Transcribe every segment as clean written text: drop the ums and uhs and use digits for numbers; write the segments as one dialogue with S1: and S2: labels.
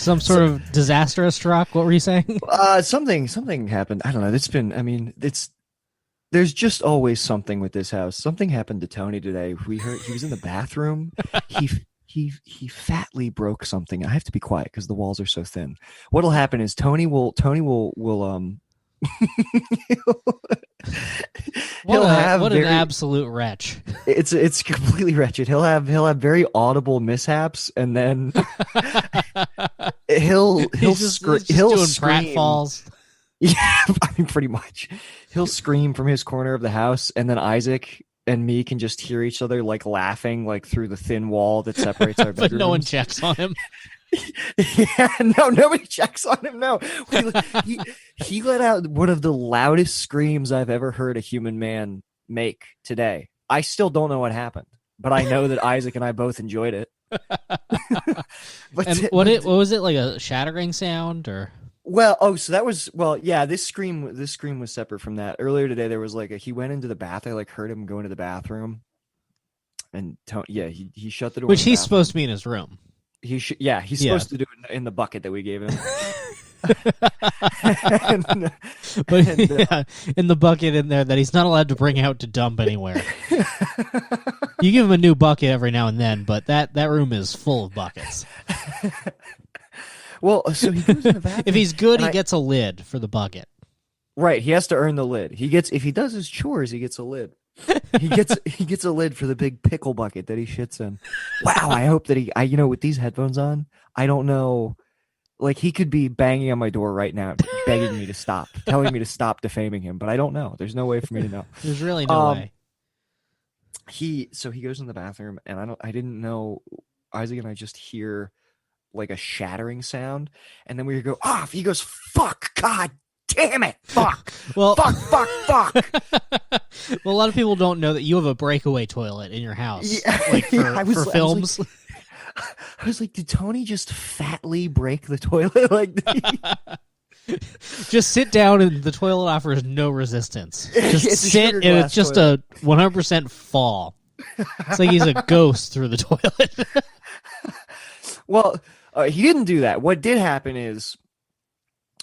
S1: Some sort of disaster has struck. What were you saying?
S2: Something happened. I don't know. There's just always something with this house. Something happened to Tony today. We heard he was in the bathroom. He fatly broke something. I have to be quiet because the walls are so thin. What'll happen is Tony will
S1: What an absolute wretch.
S2: It's completely wretched. He'll have very audible mishaps, and then he'll
S1: doing
S2: scream.
S1: pratfalls.
S2: Yeah, I mean, pretty much. He'll scream from his corner of the house, and then Isaac and me can just hear each other like laughing like through the thin wall that separates our bedrooms.
S1: But no one checks on him.
S2: Yeah, no, nobody checks on him. No, he let out one of the loudest screams I've ever heard a human man make today. I still don't know what happened, but I know that Isaac and I both enjoyed it.
S1: And what was it, like a shattering sound or?
S2: Yeah, this scream was separate from that. Earlier today, there was he went into the bath. I heard him go into the bathroom, and he shut the door.
S1: Which he's supposed to be in his room.
S2: He's supposed to do it in the bucket that we gave him.
S1: In the bucket in there that he's not allowed to bring out to dump anywhere. You give him a new bucket every now and then, but that room is full of buckets.
S2: Well, so he goes in the bathroom.
S1: If he's good, he gets a lid for the bucket.
S2: Right, he has to earn the lid. If he does his chores, he gets a lid. He gets a lid for the big pickle bucket that he shits in. Wow, I hope that with these headphones on, I don't know. He could be banging on my door right now, begging me to stop, telling me to stop defaming him, but I don't know. There's no way for me to know.
S1: There's really no way.
S2: He goes in the bathroom, and I didn't know. Isaac and I just hear a shattering sound, and then we go off. He goes, "Fuck, God damn it, fuck,
S1: well,
S2: fuck."
S1: Well, a lot of people don't know that you have a breakaway toilet in your house, for films.
S2: I was like, did Tony just fatly break the toilet?
S1: Just sit down, and the toilet offers no resistance. Just sit, and it's just
S2: toilet.
S1: a 100% fall. It's like he's a ghost through the toilet.
S2: Well, he didn't do that. What did happen is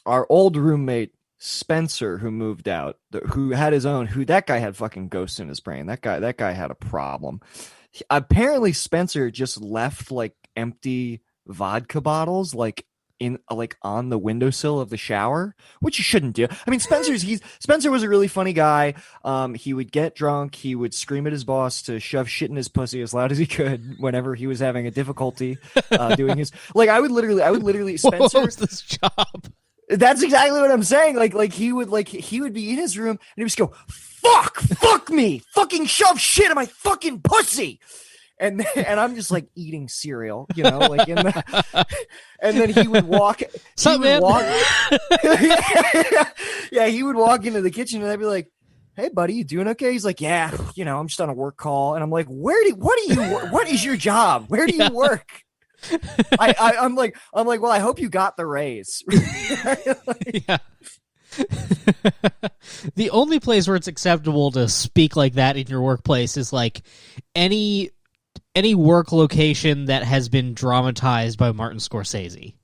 S2: our old roommate Spencer, who moved out, who had his own, that guy had fucking ghosts in his brain. That guy had a problem. Apparently, Spencer just left empty vodka bottles on the windowsill of the shower, which you shouldn't do. I mean, Spencer was a really funny guy. He would get drunk. He would scream at his boss to shove shit in his pussy as loud as he could whenever he was having a difficulty doing his. I would literally. Spencer,
S1: what was this job?
S2: That's exactly what I'm saying. He would be in his room and he would just go, fuck me, fucking shove shit in my fucking pussy. And I'm just eating cereal, and then he would walk. Yeah, he would walk into the kitchen and I'd be like, "Hey, buddy, you doing okay?" He's like, "Yeah, I'm just on a work call." And I'm like, what is your job? Where do you work? I'm like, well, I hope you got the raise.
S1: Yeah. The only place where it's acceptable to speak like that in your workplace is any work location that has been dramatized by Martin Scorsese.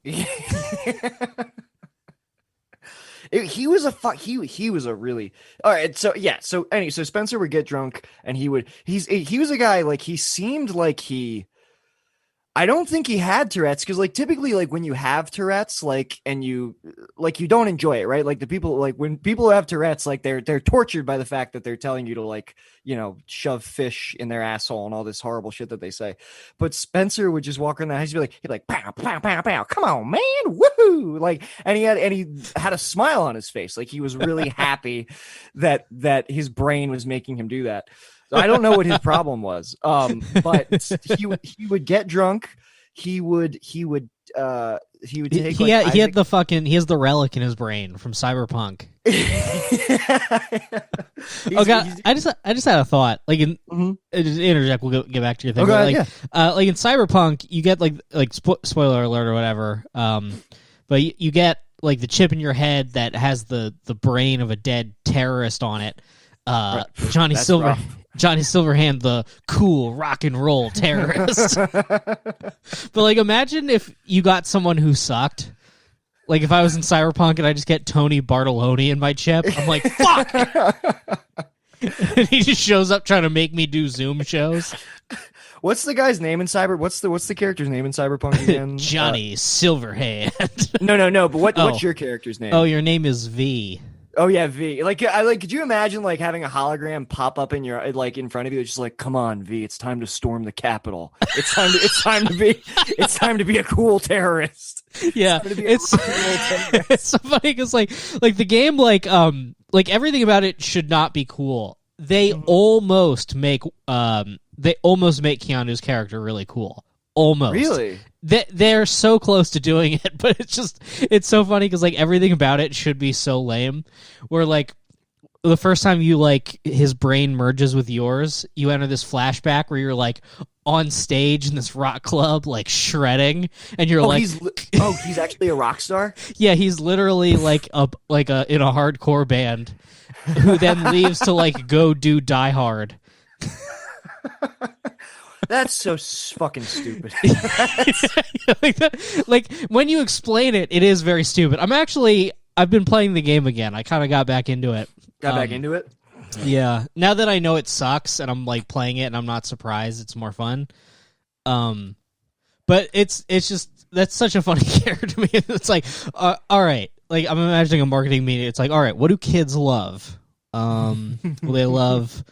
S2: He was a really all right. So yeah. So Spencer would get drunk and he was a guy he seemed like he. I don't think he had Tourette's because typically when you have Tourette's and you don't enjoy it, right? The people when people have Tourette's they're tortured by the fact that they're telling you to shove fish in their asshole and all this horrible shit that they say. But Spencer would just walk around the house, he'd be like pow pow pow pow, come on man, woohoo! And he had a smile on his face, he was really happy that his brain was making him do that. So I don't know what his problem was. But he would get drunk. He would take
S1: he had the fucking, he has the relic in his brain from Cyberpunk. God, I just had a thought. Just interject. We'll get back to your thing.
S2: Okay,
S1: in Cyberpunk, you get spoiler alert or whatever. But you get the chip in your head that has the brain of a dead terrorist on it.
S2: Right.
S1: Johnny
S2: That's
S1: Silver.
S2: rough.
S1: Johnny Silverhand, the cool rock and roll terrorist. But like, imagine if you got someone who sucked. Like if I was in Cyberpunk and I just get Tony Bartoloni in my chip, I'm like, fuck. And he just shows up trying to make me do Zoom shows.
S2: What's the guy's name in What's the character's name in Cyberpunk again?
S1: Johnny Silverhand.
S2: No. But what's your character's name?
S1: Oh, your name is V.
S2: Oh yeah, V. Like could you imagine like having a hologram pop up in your like in front of you, just like, come on, V, it's time to storm the Capitol. It's time to be a cool terrorist.
S1: Yeah, it's so funny because like the game like everything about it should not be cool. They almost make Keanu's character really cool. Almost.
S2: Really?
S1: They're so close to doing it, but it's so funny because like everything about it should be so lame. Where like the first time you like his brain merges with yours, you enter this flashback where you're like on stage in this rock club, like shredding, and you're
S2: he's actually a rock star.
S1: Yeah, he's literally like a in a hardcore band, who then leaves to like go do Die Hard.
S2: That's so fucking stupid.
S1: like when you explain it, it is very stupid. I've been playing the game again. I kind of got back into it.
S2: Back into it?
S1: Yeah. Now that I know it sucks and I'm like playing it and I'm not surprised, it's more fun. But it's just, that's such a funny character to me. It's like, all right. Like I'm imagining a marketing meeting. It's like, all right, what do kids love? Well, they love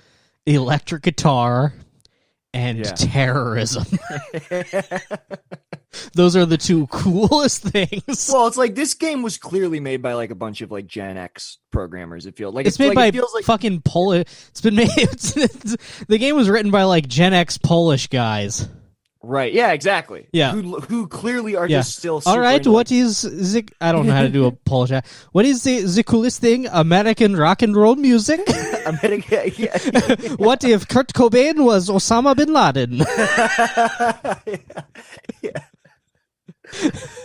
S1: the electric guitar and terrorism. Those are the two coolest things.
S2: Well, it's like this game was clearly made by like a bunch of like Gen X programmers. It feels like
S1: it's made by fucking Polish. It's been made. The game was written by like Gen X Polish guys.
S2: Right. Yeah. Exactly.
S1: Yeah.
S2: Who clearly are just still.
S1: All right. What is the? I don't know how to do a Polish. What is the coolest thing? American rock and roll music.
S2: American. Yeah.
S1: What if Kurt Cobain was Osama bin Laden?
S2: Yeah.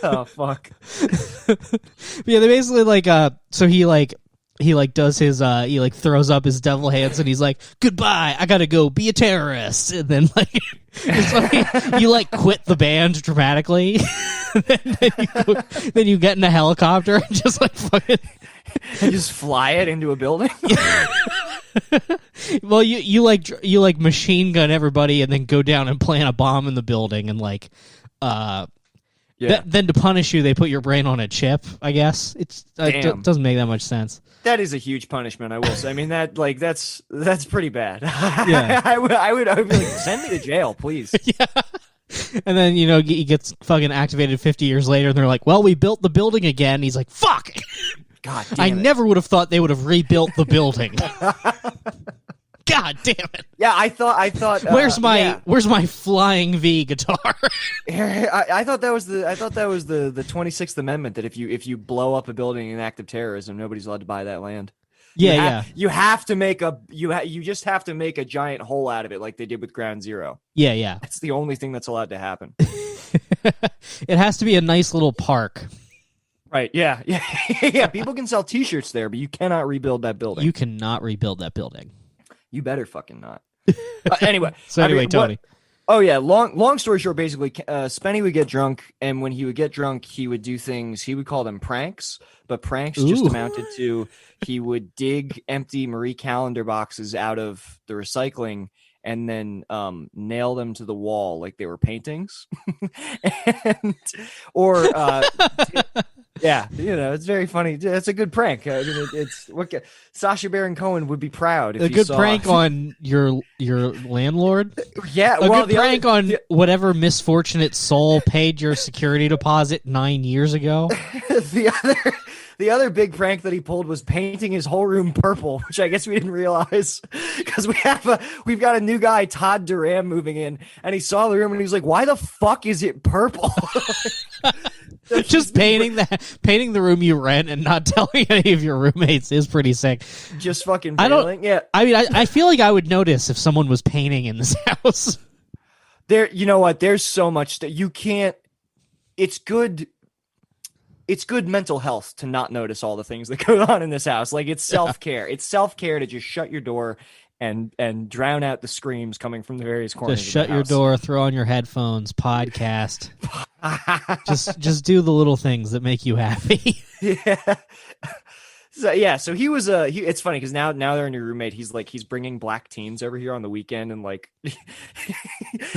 S2: Oh fuck.
S1: Yeah. They basically like So he does his he like throws up his devil hands and he's like, goodbye, I gotta go be a terrorist, and then like it's like you like quit the band dramatically. then you get in a helicopter and just like fucking
S2: and just fly it into a building.
S1: Well, you like machine gun everybody and then go down and plant a bomb in the building and like then to punish you, they put your brain on a chip. I guess it doesn't make that much sense.
S2: That is a huge punishment, I will say. I mean, that's pretty bad.
S1: Yeah,
S2: I would be like, send me to jail, please.
S1: Yeah. And then he gets fucking activated 50 years later, and they're like, "Well, we built the building again." He's like, "Fuck."
S2: God damn
S1: I never would have thought they would have rebuilt the building. God damn it!
S2: Yeah, I thought.
S1: Where's my flying V guitar?
S2: I thought that was the 26th Amendment, that if you blow up a building in act of terrorism, nobody's allowed to buy that land. You have to make you just have to make a giant hole out of it, like they did with Ground Zero.
S1: Yeah.
S2: That's the only thing that's allowed to happen.
S1: It has to be a nice little park.
S2: Right. Yeah. People can sell T-shirts there, but you cannot rebuild that building.
S1: You cannot rebuild that building.
S2: You better fucking not. Anyway.
S1: Tony.
S2: Oh yeah. Long story short, basically, Spenny would get drunk, and when he would get drunk, he would do things. He would call them pranks, but pranks just amounted to he would dig empty Marie Callender boxes out of the recycling and then nail them to the wall like they were paintings, yeah, it's very funny. It's a good prank. I mean, it's what Sacha Baron Cohen would be proud. If
S1: a good prank on your landlord.
S2: Yeah,
S1: a good prank on whatever misfortunate soul paid your security deposit 9 years ago.
S2: The other big prank that he pulled was painting his whole room purple, which I guess we didn't realize because we've got a new guy, Todd Duran, moving in, and he saw the room and he was like, "Why the fuck is it purple?"
S1: Just painting the room you rent and not telling any of your roommates is pretty sick.
S2: Just fucking bailing. Yeah.
S1: I mean, I feel like I would notice if someone was painting in this house.
S2: You know what? There's so much that you can't. It's good mental health to not notice all the things that go on in this house. Like, it's self-care. It's self-care to just shut your door and drown out the screams coming from the various corners.
S1: Just
S2: of
S1: shut
S2: the
S1: your
S2: house.
S1: door, throw on your headphones, podcast. just do the little things that make you happy.
S2: Yeah. So he was it's funny because now they're a new roommate. He's bringing black teens over here on the weekend, and like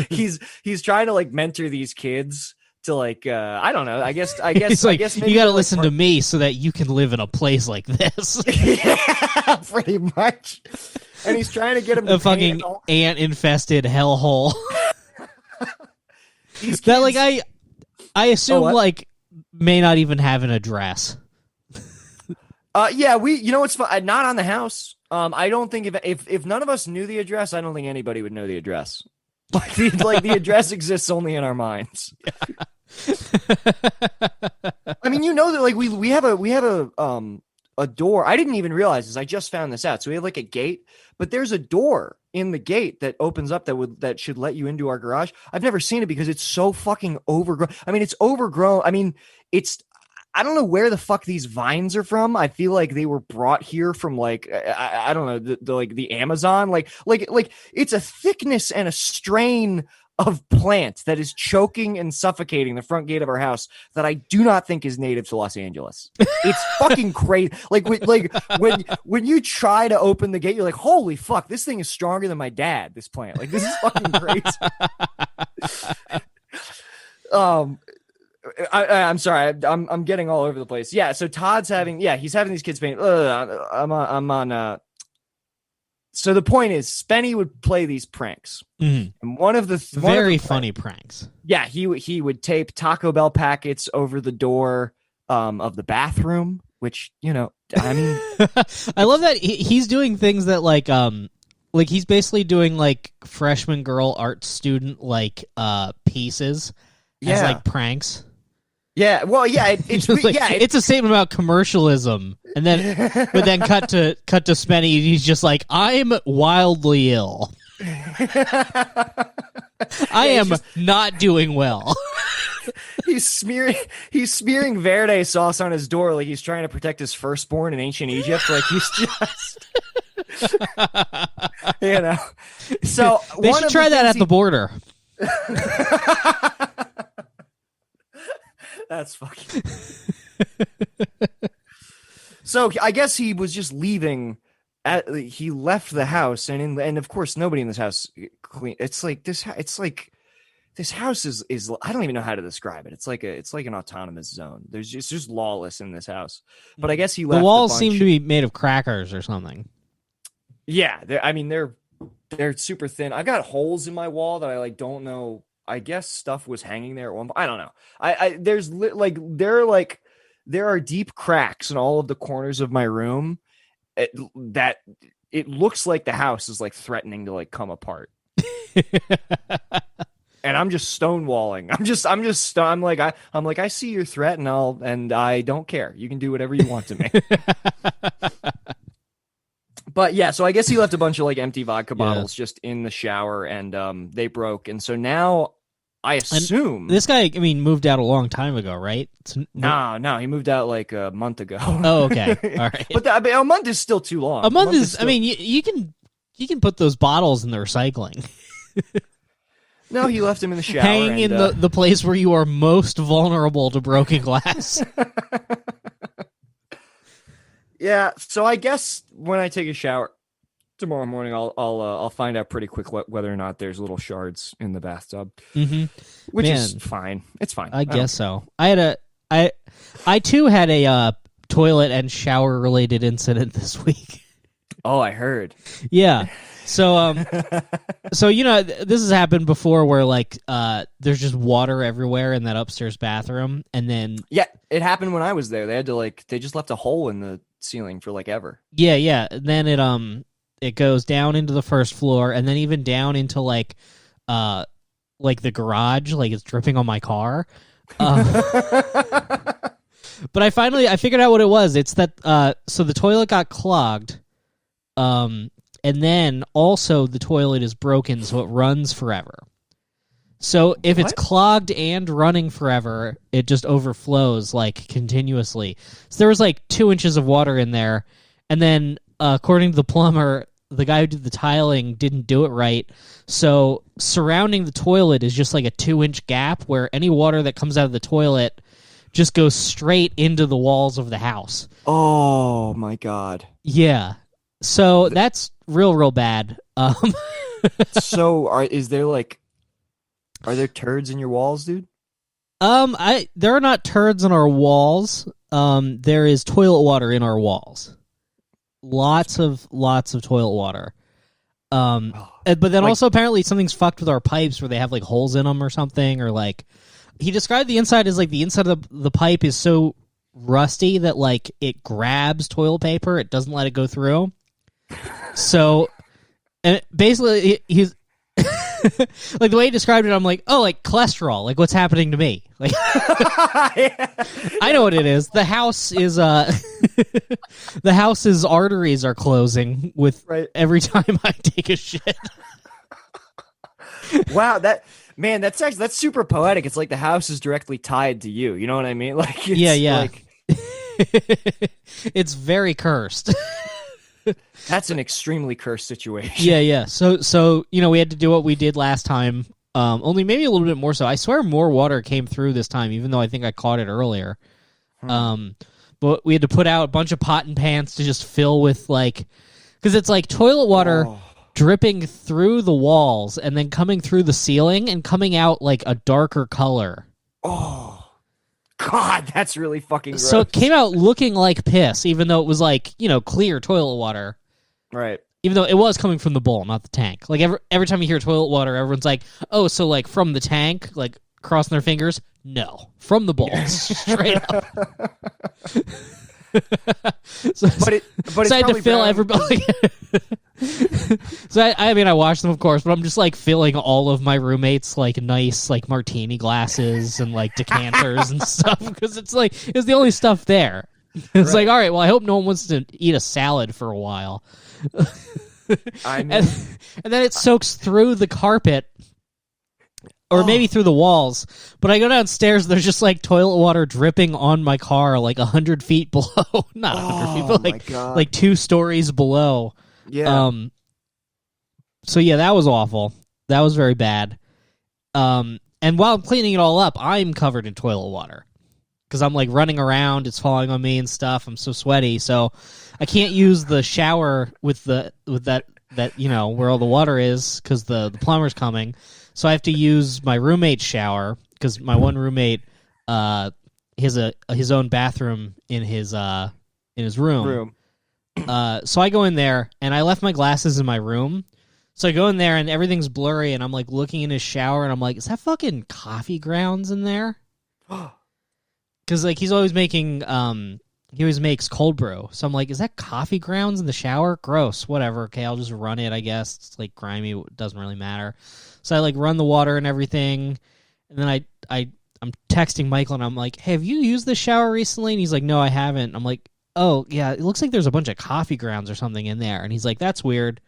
S2: he's trying to like mentor these kids to like I don't know. I guess
S1: He's like,
S2: I guess
S1: you got to listen to me so that you can live in a place like this.
S2: Yeah, pretty much. And he's trying to get him to
S1: A fucking ant infested hellhole. That like I assume like may not even have an address.
S2: Yeah, you know what's fun? Not on the house. I don't think if none of us knew the address, I don't think anybody would know the address. Like the address exists only in our minds. I mean, you know that like we have a door. I didn't even realize this. I just found this out. So we have like a gate, but there's a door in the gate that opens up that should let you into our garage. I've never seen it because it's so fucking overgrown. I mean, it's overgrown. I mean, I don't know where the fuck these vines are from. I feel like they were brought here from like I don't know the Amazon. Like it's a thickness and a strain of plant that is choking and suffocating the front gate of our house that I do not think is native to Los Angeles. It's fucking crazy. Like when you try to open the gate, you're like, holy fuck, this thing is stronger than my dad. This plant, like this is fucking crazy. I'm sorry. I'm getting all over the place. Yeah. So Todd's he's having these kids paint. I'm on. So the point is, Spenny would play these pranks, and one of the
S1: very funny pranks.
S2: Yeah, he would tape Taco Bell packets over the door of the bathroom, which I mean,
S1: I love that he's doing things that like he's basically doing like freshman girl art student like pieces as like pranks.
S2: Yeah, well, yeah, it's
S1: like, it's a statement about commercialism, and then cut to Spenny, and he's just like, "I'm wildly ill. I am not doing well."
S2: He's smearing Verde sauce on his door like he's trying to protect his firstborn in ancient Egypt. Like he's just, So
S1: they should try that at the border.
S2: That's fucking. So I guess he was just leaving. He left the house, and of course nobody in this house clean. It's like this. It's like this house is. I don't even know how to describe it. It's like an autonomous zone. It's just lawless in this house. But I guess he left.
S1: The walls seem to be made of crackers or something.
S2: Yeah, they're super thin. I've got holes in my wall that I like don't know. I guess stuff was hanging there at one point. I don't know. There are deep cracks in all of the corners of my room that it looks like the house is like threatening to like come apart. And I'm just stonewalling. I'm like I see your threat and I don't care. You can do whatever you want to me. But yeah, so I guess he left a bunch of like empty vodka bottles just in the shower, and they broke. And so now I assume
S1: this guy, I mean, moved out a long time ago, right?
S2: No, he moved out like a month ago.
S1: Oh, okay, all right.
S2: But a month is still too long.
S1: A month is still... I mean, you can put those bottles in the recycling.
S2: No, he left him in the shower,
S1: hanging in the place where you are most vulnerable to broken glass.
S2: Yeah, so I guess when I take a shower tomorrow morning, I'll find out pretty quick whether or not there's little shards in the bathtub, which is fine. It's fine.
S1: I guess so. I too had a toilet and shower related incident this week.
S2: Oh, I heard.
S1: Yeah. So this has happened before where like there's just water everywhere in that upstairs bathroom, and then
S2: it happened when I was there. They had to they just left a hole in the ceiling for like ever.
S1: Yeah. And then it goes down into the first floor, and then even down into like the garage, like it's dripping on my car. But I figured out what it was. It's that so the toilet got clogged, and then also the toilet is broken, so it runs forever. So if it's clogged and running forever, it just overflows like continuously. So there was like 2 inches of water in there, and then according to the plumber, the guy who did the tiling didn't do it right. So surrounding the toilet is just like a 2-inch gap where any water that comes out of the toilet just goes straight into the walls of the house.
S2: Oh my God.
S1: Yeah. So that's real bad.
S2: So are there turds in your walls, dude?
S1: There are not turds on our walls. There is toilet water in our walls. Lots of toilet water. But then also apparently something's fucked with our pipes where they have like holes in them or something, or like he described the inside as like the inside of the pipe is so rusty that like it grabs toilet paper, it doesn't let it go through. So, and basically he's like the way he described it, I'm like, oh, like cholesterol, like what's happening to me? Like, I know what it is. The house is the house's arteries are closing with every time I take a shit.
S2: Wow, that's super poetic. It's like the house is directly tied to you. You know what I mean? Like,
S1: yeah.
S2: Like,
S1: it's very cursed.
S2: That's an extremely cursed situation.
S1: Yeah. So we had to do what we did last time. Only maybe a little bit more so. I swear more water came through this time, even though I think I caught it earlier. But we had to put out a bunch of pot and pans to just fill with like, because it's like toilet water dripping through the walls and then coming through the ceiling and coming out like a darker color.
S2: Oh, God, that's really fucking gross.
S1: So it came out looking like piss, even though it was like, clear toilet water.
S2: Right.
S1: Even though it was coming from the bowl, not the tank. Like every time you hear toilet water, everyone's like, oh, so like from the tank, like crossing their fingers? No, from the bowl, straight up.
S2: But
S1: I had to fill everybody. So I watched them, of course, but I'm just like filling all of my roommates like nice like martini glasses and like decanters and stuff because it's the only stuff there. It's like, all right, well, I hope no one wants to eat a salad for a while.
S2: I mean,
S1: and then it soaks through the carpet. Or maybe through the walls. But I go downstairs, there's just like toilet water dripping on my car like 100 feet below. Not 100 feet, but like 2 stories below.
S2: Yeah.
S1: So yeah, that was awful. That was very bad. And while I'm cleaning it all up, I'm covered in toilet water. Because I'm like running around, it's falling on me and stuff. I'm so sweaty. So I can't use the shower with that where all the water is because the plumber's coming. So I have to use my roommate's shower because my one roommate has his own bathroom in his room. So I go in there and I left my glasses in my room. So I go in there and everything's blurry and I'm like looking in his shower and I'm like, is that fucking coffee grounds in there? Because like he's always making he always makes cold brew. So I'm like, is that coffee grounds in the shower? Gross. Whatever. Okay, I'll just run it, I guess. It's like grimy. It doesn't really matter. So I like run the water and everything. And then I'm texting Michael and I'm like, hey, have you used this shower recently? And he's like, no, I haven't. I'm like, oh, yeah, it looks like there's a bunch of coffee grounds or something in there. And he's like, that's weird.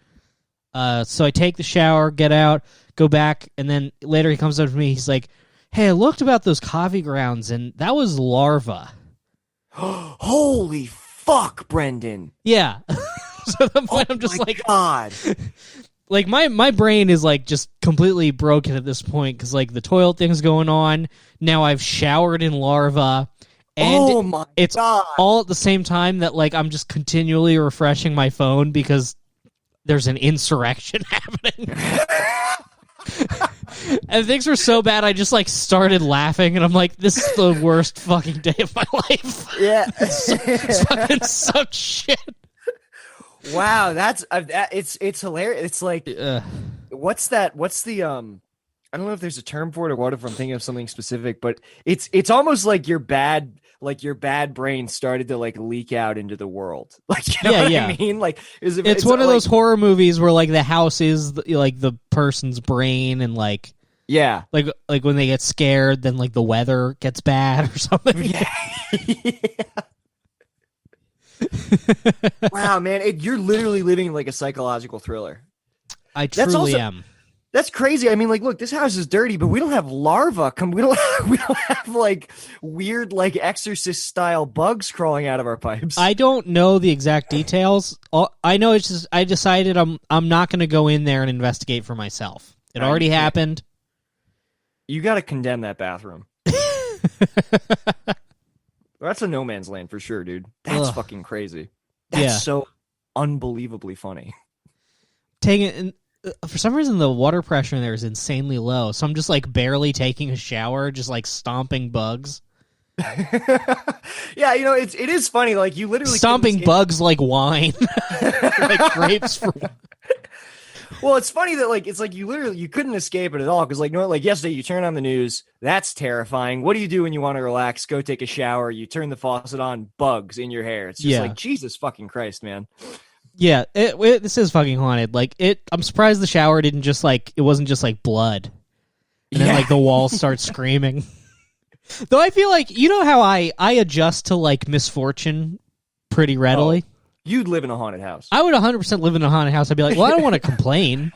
S1: So I take the shower, get out, go back. And then later he comes up to me. He's like, hey, I looked about those coffee grounds and that was larva.
S2: Holy fuck, Brendan.
S1: Yeah. So at the point I'm just like,
S2: God.
S1: Like my brain is like just completely broken at this point because like the toilet thing's going on. Now I've showered in larva, and it's all at the same time that like I'm just continually refreshing my phone because there's an insurrection happening. And things were so bad, I just like started laughing, and I'm like, "This is the worst fucking day of my life."
S2: Yeah,
S1: it's fucking such shit.
S2: Wow, it's hilarious. It's like, what's that? What's the I don't know if there's a term for it or what if I'm thinking of something specific, but it's almost like your bad brain started to like leak out into the world. Like, you know what I mean? Like,
S1: it's one of those horror movies where like the house is like the person's brain, and like like when they get scared, then like the weather gets bad or something.
S2: Yeah. Wow, man, you're literally living like a psychological thriller.
S1: I truly am.
S2: That's crazy. I mean, like, look, this house is dirty, but we don't have larvae. We don't. We don't have like weird, like Exorcist style bugs crawling out of our pipes.
S1: I don't know the exact details. I know it's just I decided I'm not going to go in there and investigate for myself. It already happened.
S2: You got to condemn that bathroom. That's a no man's land for sure, dude. That's fucking crazy. That's so unbelievably funny.
S1: For some reason, the water pressure in there is insanely low, so I'm just like barely taking a shower, just like stomping bugs.
S2: Yeah, you know, it is funny. Like you literally
S1: stomping bugs like wine, like grapes for.
S2: Well, it's funny that like it's like you couldn't escape it at all because like like yesterday you turn on the news, that's terrifying. What do you do when you want to relax? Go take a shower. You turn the faucet on, bugs in your hair. It's just like Jesus fucking Christ, man.
S1: Yeah, this is fucking haunted. Like I'm surprised the shower didn't just like it wasn't just like blood, and then like the walls start screaming. Though I feel like you know how I adjust to like misfortune pretty readily.
S2: Oh, you'd live in a haunted house.
S1: I would 100% live in a haunted house. I'd be like, well, I don't want to complain.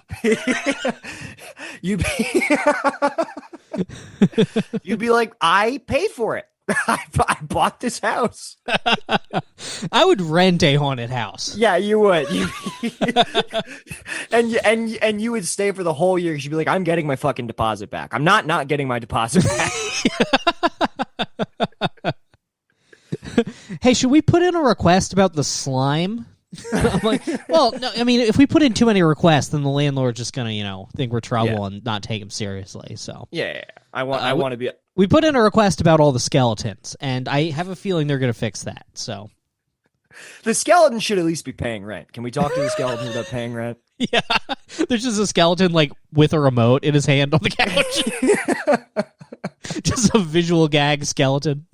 S2: You'd be like, I pay for it. I bought this house.
S1: I would rent a haunted house.
S2: Yeah, you would. And you would stay for the whole year. You'd be like, I'm getting my fucking deposit back. I'm not getting my deposit back.
S1: Hey, should we put in a request about the slime? I'm like, well, no, I mean, if we put in too many requests, then the landlord's just gonna, think we're trouble and not take him seriously. So
S2: yeah. I want to be.
S1: We put in a request about all the skeletons, and I have a feeling they're gonna fix that. So
S2: the skeleton should at least be paying rent. Can we talk to the skeleton about paying rent?
S1: Yeah, there's just a skeleton like with a remote in his hand on the couch. Just a visual gag skeleton.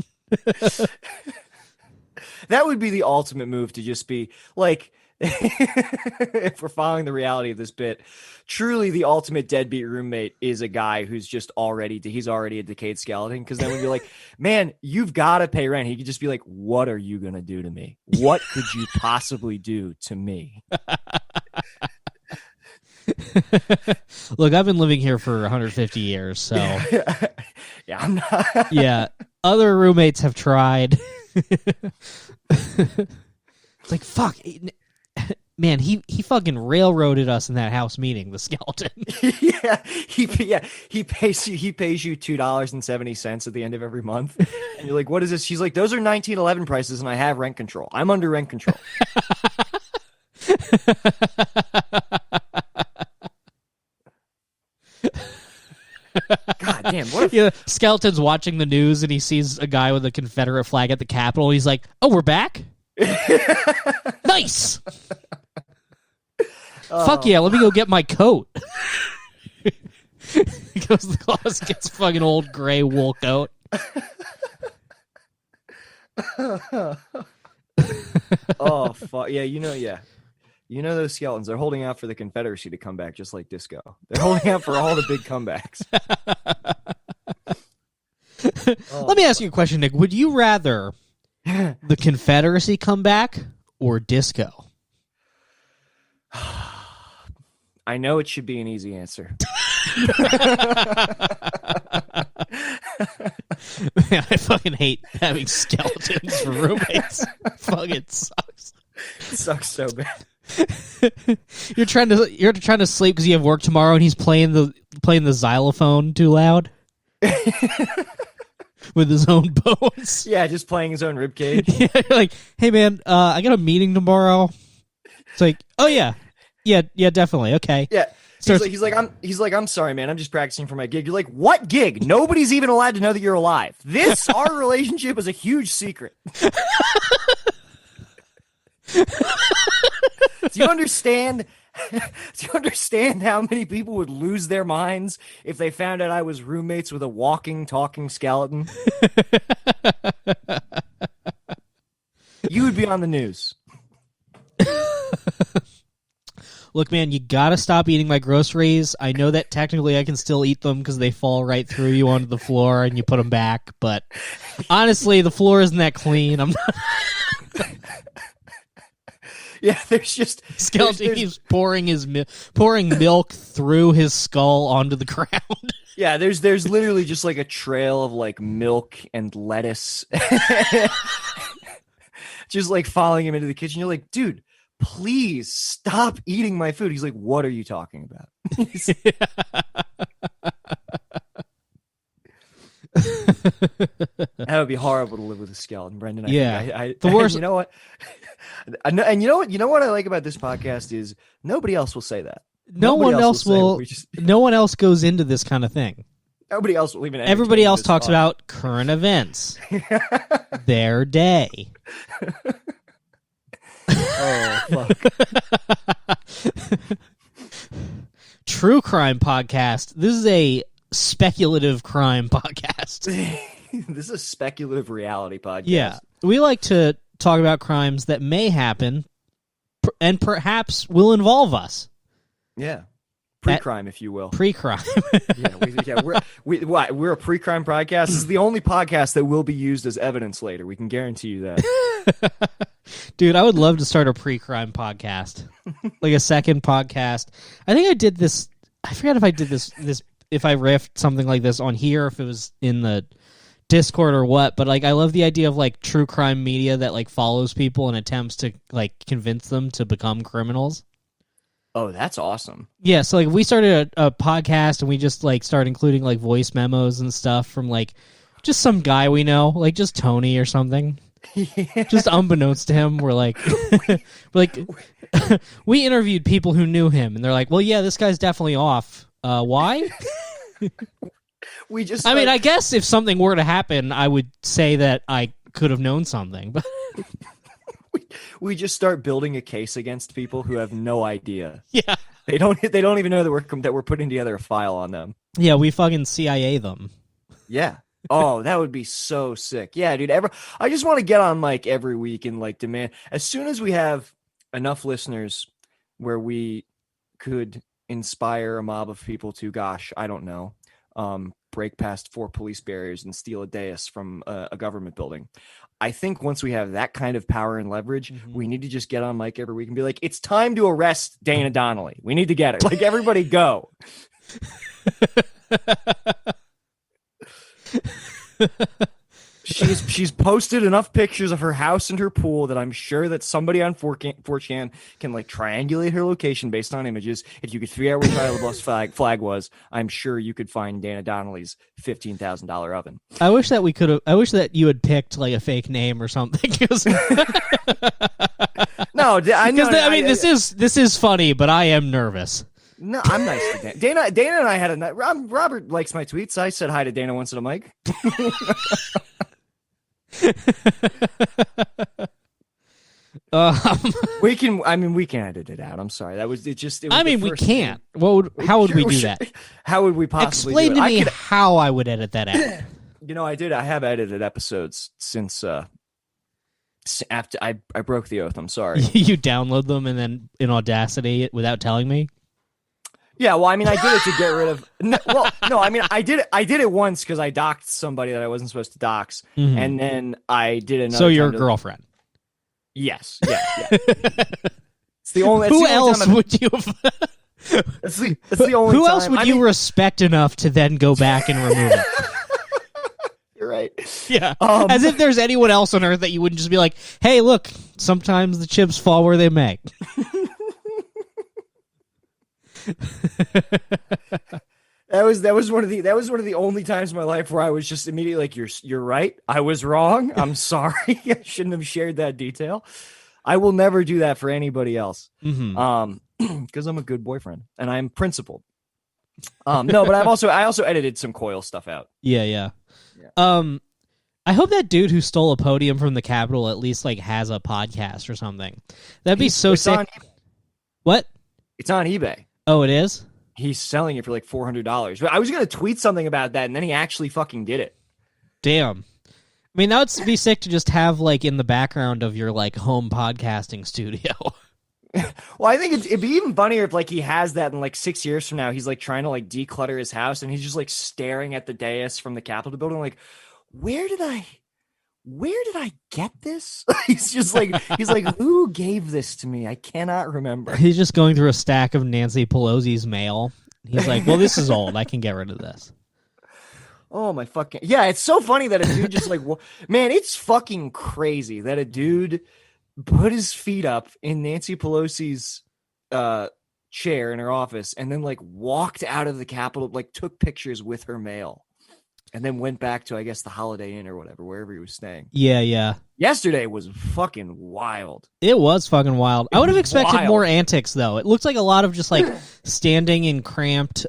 S2: That would be the ultimate move to just be like, if we're following the reality of this bit, truly the ultimate deadbeat roommate is a guy who's just he's already a decayed skeleton. Because then we'd be like, man, you've got to pay rent. He could just be like, what are you going to do to me? What could you possibly do to me?
S1: Look, I've been living here for 150 years, so
S2: yeah, I'm not.
S1: Yeah, other roommates have tried. It's like, fuck, man, he fucking railroaded us in that house meeting, the skeleton. He
S2: pays you $2.70 at the end of every month, and you're like, what is this? She's like, those are 1911 prices, and I have rent control. I'm under rent control. God damn! What
S1: skeleton's watching the news and he sees a guy with a Confederate flag at the Capitol. He's like, "Oh, we're back! Nice! Fuck yeah! Let me go get my coat." He goes to the closet, gets a fucking old gray wool coat.
S2: Oh fuck yeah! You know those skeletons, they're holding out for the Confederacy to come back, just like Disco. They're holding out for all the big comebacks.
S1: Let me ask you a question, Nick. Would you rather the Confederacy come back or Disco?
S2: I know it should be an easy answer.
S1: Man, I fucking hate having skeletons for roommates. Fucking sucks.
S2: It sucks so bad.
S1: You're trying to sleep because you have work tomorrow, and he's playing the xylophone too loud with his own bones.
S2: Yeah, just playing his own ribcage.
S1: Yeah, you're like, hey man, I got a meeting tomorrow. It's like, oh yeah, definitely, okay.
S2: Yeah. He's like, I'm sorry, man. I'm just practicing for my gig. You're like, what gig? Nobody's even allowed to know that you're alive. Our relationship is a huge secret. Do you understand? Do you understand how many people would lose their minds if they found out I was roommates with a walking, talking skeleton? You would be on the news.
S1: Look, man, you gotta stop eating my groceries. I know that technically I can still eat them because they fall right through you onto the floor and you put them back, but honestly, the floor isn't that clean. I'm not...
S2: Yeah, there's just
S1: Skeleton
S2: there's-
S1: keeps pouring milk through his skull onto the ground.
S2: yeah, there's literally just like a trail of like milk and lettuce, just like following him into the kitchen. You're like, dude, please stop eating my food. He's like, what are you talking about? That would be horrible to live with a skeleton, Brendan.
S1: The worst.
S2: You know what? And you know what? You know what I like about this podcast is nobody else will say that.
S1: No
S2: Nobody
S1: one else
S2: say what
S1: will.
S2: we just-
S1: No one else goes into this kind of thing.
S2: Nobody else will even.
S1: Everybody
S2: entertain
S1: else
S2: this
S1: talks
S2: thought.
S1: about current events, their day.
S2: Oh fuck!
S1: True crime podcast. This is a speculative crime podcast.
S2: This is a speculative reality podcast.
S1: Yeah, we like to talk about crimes that may happen, and perhaps will involve us.
S2: Yeah. Pre-crime, if you will.
S1: Pre-crime.
S2: We're a pre-crime podcast. This is the only podcast that will be used as evidence later. We can guarantee you that.
S1: Dude, I would love to start a pre-crime podcast, like a second podcast. I think I did this. I forgot if I did this if I riffed something like this on here, if it was in the Discord or what. But like, I love the idea of like true crime media that like follows people and attempts to like convince them to become criminals.
S2: Oh, that's awesome.
S1: Yeah, so like if we started a podcast and we just like start including like voice memos and stuff from like just some guy we know, like just Tony or something.
S2: Yeah.
S1: Just unbeknownst to him, we're like we interviewed people who knew him and they're like, well, yeah, this guy's definitely off. Why?
S2: We just.
S1: I mean, I guess if something were to happen, I would say that I could have known something, but
S2: we just start building a case against people who have no idea.
S1: yeah.
S2: They don't even know that we're putting together a file on them.
S1: Yeah, we fucking CIA them.
S2: Yeah. Oh, that would be so sick. Yeah, dude. I just want to get on mic every week and like demand as soon as we have enough listeners where we could inspire a mob of people to, gosh, I don't know, break past 4 police barriers and steal a dais from a government building. I think once we have that kind of power and leverage, we need to just get on mic every week and be like, it's time to arrest Dana Donnelly. We need to get it. Like, everybody go. She's posted enough pictures of her house and her pool that I'm sure that somebody on 4chan can like triangulate her location based on images. If you could figure out where Shia LaBeouf's flag was, I'm sure you could find Dana Donnelly's $15,000 oven.
S1: I wish that you had picked like a fake name or something.
S2: No, I know.
S1: I mean, this is funny, but I am nervous.
S2: No, I'm nice to Dana. Dana and I had a night. Robert likes my tweets. I said hi to Dana once at a mic. We can edit it out. I'm sorry. That was it. Just. It was
S1: we can't. How would we do that?
S2: How would we possibly
S1: explain
S2: do
S1: to
S2: it?
S1: me how I would edit that out?
S2: You know, I have edited episodes since after I broke the oath. I'm sorry.
S1: You download them and then in Audacity without telling me.
S2: Yeah, well, I mean, I did it to get rid of. I did it once because I doxed somebody that I wasn't supposed to dox, and then I did another.
S1: So your girlfriend.
S2: Yes. Yeah. It's the only.
S1: Who else would you?
S2: It's the only.
S1: Who else would you respect enough to then go back and remove it?
S2: You're right.
S1: Yeah. As if there's anyone else on earth that you wouldn't just be like, "Hey, look, sometimes the chips fall where they may."
S2: That was one of the only times in my life where I was just immediately like, you're right. I was wrong. I'm sorry. I shouldn't have shared that detail. I will never do that for anybody else. Because I'm a good boyfriend and I'm principled. No, but I also edited some Coil stuff out.
S1: Yeah. I hope that dude who stole a podium from the Capitol at least like has a podcast or something. That'd be so sick. What?
S2: It's on eBay.
S1: Oh, it is?
S2: He's selling it for like $400. But I was going to tweet something about that, and then he actually fucking did it.
S1: Damn. I mean, that would be sick to just have like in the background of your like home podcasting studio.
S2: Well, I think it'd be even funnier if like he has that in like 6 years from now. He's like trying to like declutter his house, and he's just like staring at the dais from the Capitol building, like, where did I where did I get this? He's like, who gave this to me? I cannot remember.
S1: He's just going through a stack of Nancy Pelosi's mail. He's like, well, this is old. I can get rid of this.
S2: Oh my fucking yeah! It's so funny that a dude just like, man, it's fucking crazy that a dude put his feet up in Nancy Pelosi's chair in her office and then like walked out of the Capitol, like took pictures with her mail, and then went back to, I guess, the Holiday Inn or whatever, wherever he was staying.
S1: Yeah.
S2: Yesterday was fucking wild.
S1: It was fucking wild. I would have expected more antics, though. It looked like a lot of just like standing in cramped.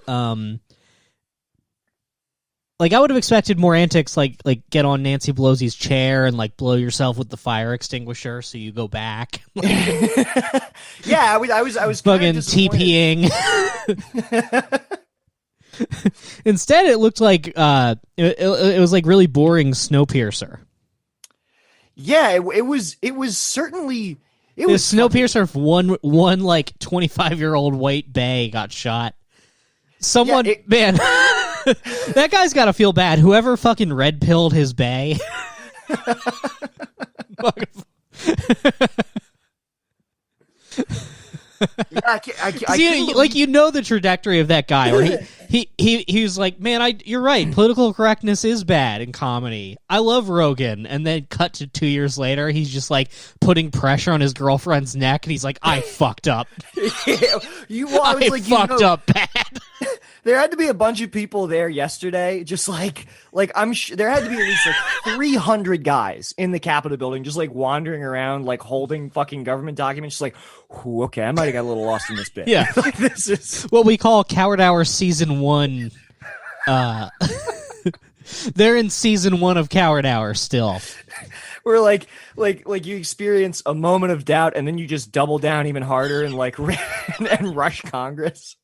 S1: Like, I would have expected more antics, like get on Nancy Pelosi's chair and like blow yourself with the fire extinguisher so you go back.
S2: Yeah, I was
S1: fucking TPing. Instead, it looked like it was like really boring Snowpiercer.
S2: Yeah, it was certainly it was
S1: Snowpiercer. If one like 25-year-old white bae got shot. Someone, man, that guy's got to feel bad. Whoever fucking red pilled his bae. Like, you know the trajectory of that guy. Where he was like, man, you're right. Political correctness is bad in comedy. I love Rogan. And then cut to 2 years later, he's just like putting pressure on his girlfriend's neck, and he's like, I fucked up. I fucked up bad.
S2: There had to be a bunch of people there yesterday, just like I'm sure there had to be at least like 300 guys in the Capitol building, just like wandering around, like holding fucking government documents, just like, okay, I might have got a little lost in this bit.
S1: Yeah,
S2: like, this is
S1: what we call Coward Hour Season 1. They're in Season 1 of Coward Hour still.
S2: We're like you experience a moment of doubt, and then you just double down even harder and like and rush Congress.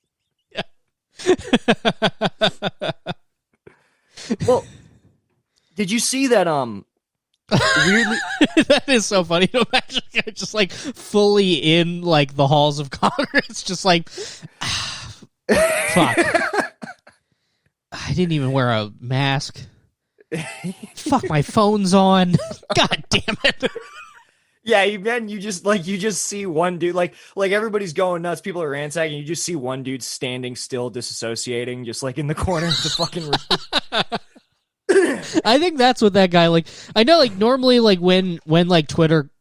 S2: Well, did you see that weirdly
S1: that is so funny to imagine just like fully in like the halls of Congress, just like fuck, I didn't even wear a mask. Fuck, my phone's on. God damn it.
S2: Yeah, you just see one dude, like everybody's going nuts, people are ransacking, you just see one dude standing still, disassociating, just like in the corner of the fucking room.
S1: I think that's what that guy, like, I know, like, normally, like, when like Twitter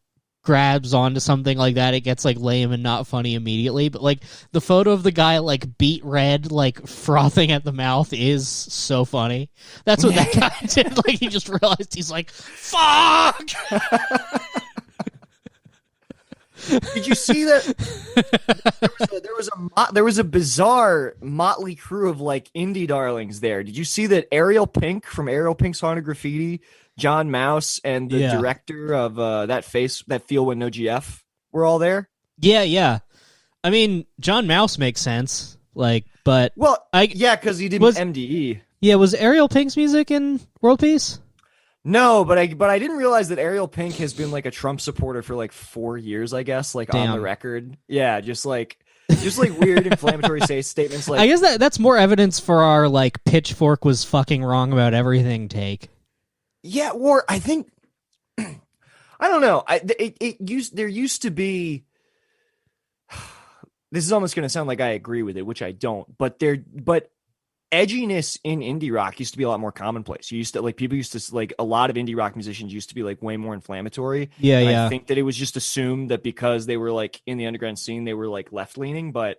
S1: grabs onto something like that, it gets like lame and not funny immediately, but like the photo of the guy like beet red, like frothing at the mouth is so funny. That's what that guy did. Like, he just realized, he's like, fuck.
S2: Did you see that there was a bizarre motley crew of like indie darlings there? Did you see that Ariel Pink from Ariel Pink's Haunted Graffiti, John Mouse, and the director of that Feel When No GF were all there?
S1: Yeah. I mean, John Mouse makes sense. Like, but
S2: because he did MDE.
S1: Yeah, was Ariel Pink's music in World Peace?
S2: No, but I didn't realize that Ariel Pink has been like a Trump supporter for like 4 years, I guess, like on the record. Yeah, just like weird inflammatory statements. Like,
S1: I guess that's more evidence for our like Pitchfork was fucking wrong about everything take.
S2: Yeah, or I think I don't know. There used to be. This is almost going to sound like I agree with it, which I don't. But edginess in indie rock used to be a lot more commonplace. People used to like, a lot of indie rock musicians used to be like way more inflammatory.
S1: Yeah.
S2: I think that it was just assumed that because they were like in the underground scene, they were like left leaning, but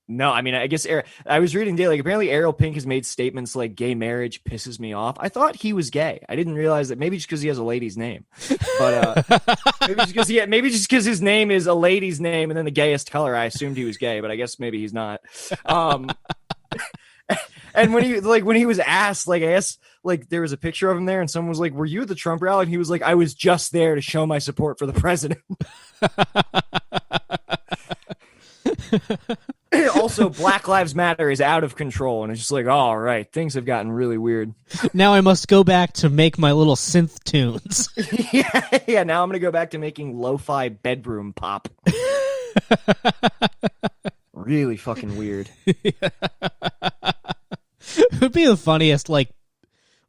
S2: no, I mean, I guess I was reading today, like apparently Ariel Pink has made statements like gay marriage pisses me off. I thought he was gay. I didn't realize that, maybe just because he has a lady's name, but maybe just because his name is a lady's name and then the gayest color, I assumed he was gay, but I guess maybe he's not. And when he was asked, like, I guess, like, there was a picture of him there and someone was like, were you at the Trump rally? And he was like, I was just there to show my support for the president. Also, Black Lives Matter is out of control. And it's just like, all right, things have gotten really weird.
S1: Now I must go back to make my little synth tunes.
S2: Yeah, now I'm going to go back to making lo-fi bedroom pop. Really fucking weird.
S1: It would be the funniest, like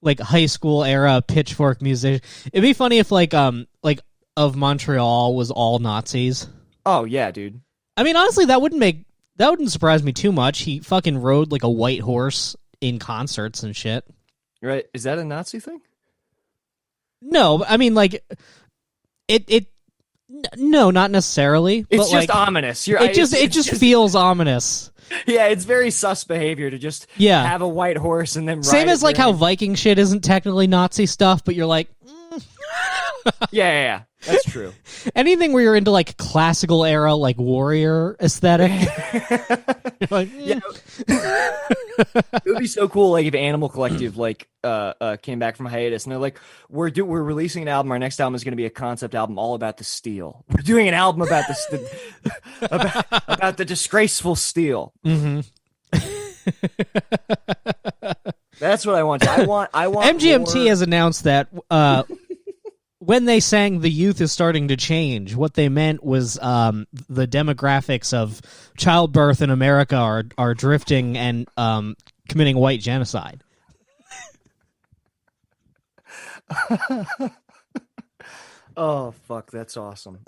S1: like high school era Pitchfork musician. It'd be funny if like of Montreal was all Nazis.
S2: Oh yeah, dude.
S1: I mean, honestly, that wouldn't surprise me too much. He fucking rode like a white horse in concerts and shit.
S2: Right? Is that a Nazi thing?
S1: No, I mean like no, not necessarily.
S2: It's
S1: but,
S2: just
S1: like,
S2: ominous.
S1: it just feels ominous.
S2: Yeah, it's very sus behavior to just have a white horse and then ride
S1: Same as like how
S2: during-
S1: Viking shit isn't technically Nazi stuff, but you're like
S2: yeah, that's true.
S1: anything where you're into like classical era like warrior aesthetic. You're like,
S2: Yeah. It would be so cool, like if Animal Collective like came back from hiatus and they're like, we're releasing an album. Our next album is going to be a concept album all about the steel. We're doing an album about about the disgraceful steel.
S1: Mm-hmm.
S2: That's what I want. I want
S1: MGMT
S2: more...
S1: has announced that when they sang "The Youth is Starting to Change," what they meant was the demographics of childbirth in America are drifting and committing white genocide.
S2: Oh fuck, that's awesome.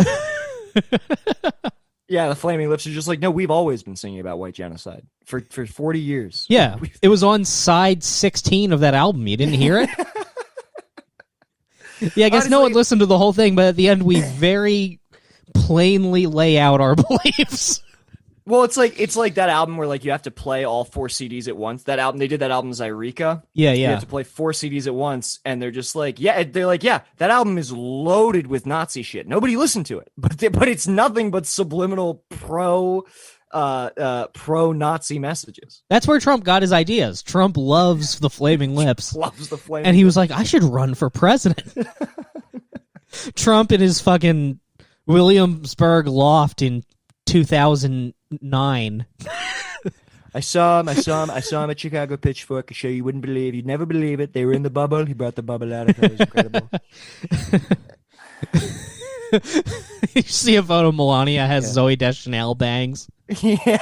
S2: Yeah, the Flaming Lips are just like, no, we've always been singing about white genocide for 40 years.
S1: Yeah, it was on side 16 of that album. You didn't hear it? Yeah, I guess no one listened to the whole thing, but at the end we very plainly lay out our beliefs.
S2: Well, it's like that album where like you have to play all 4 CDs at once. That album, they did that album Zyreka.
S1: Yeah.
S2: You have to play 4 CDs at once, and they're just like, that album is loaded with Nazi shit. Nobody listened to it, but it's nothing but subliminal pro Nazi messages.
S1: That's where Trump got his ideas. Trump loves the Flaming Lips.
S2: Loves the Flaming
S1: And he was like, I should run for president. Trump in his fucking Williamsburg loft in 2009.
S2: I saw him at Chicago Pitchfork, a show you wouldn't believe. You'd never believe it. They were in the bubble. He brought the bubble out. I thought it was incredible.
S1: You see a photo Melania has Zooey Deschanel bangs.
S2: Yeah.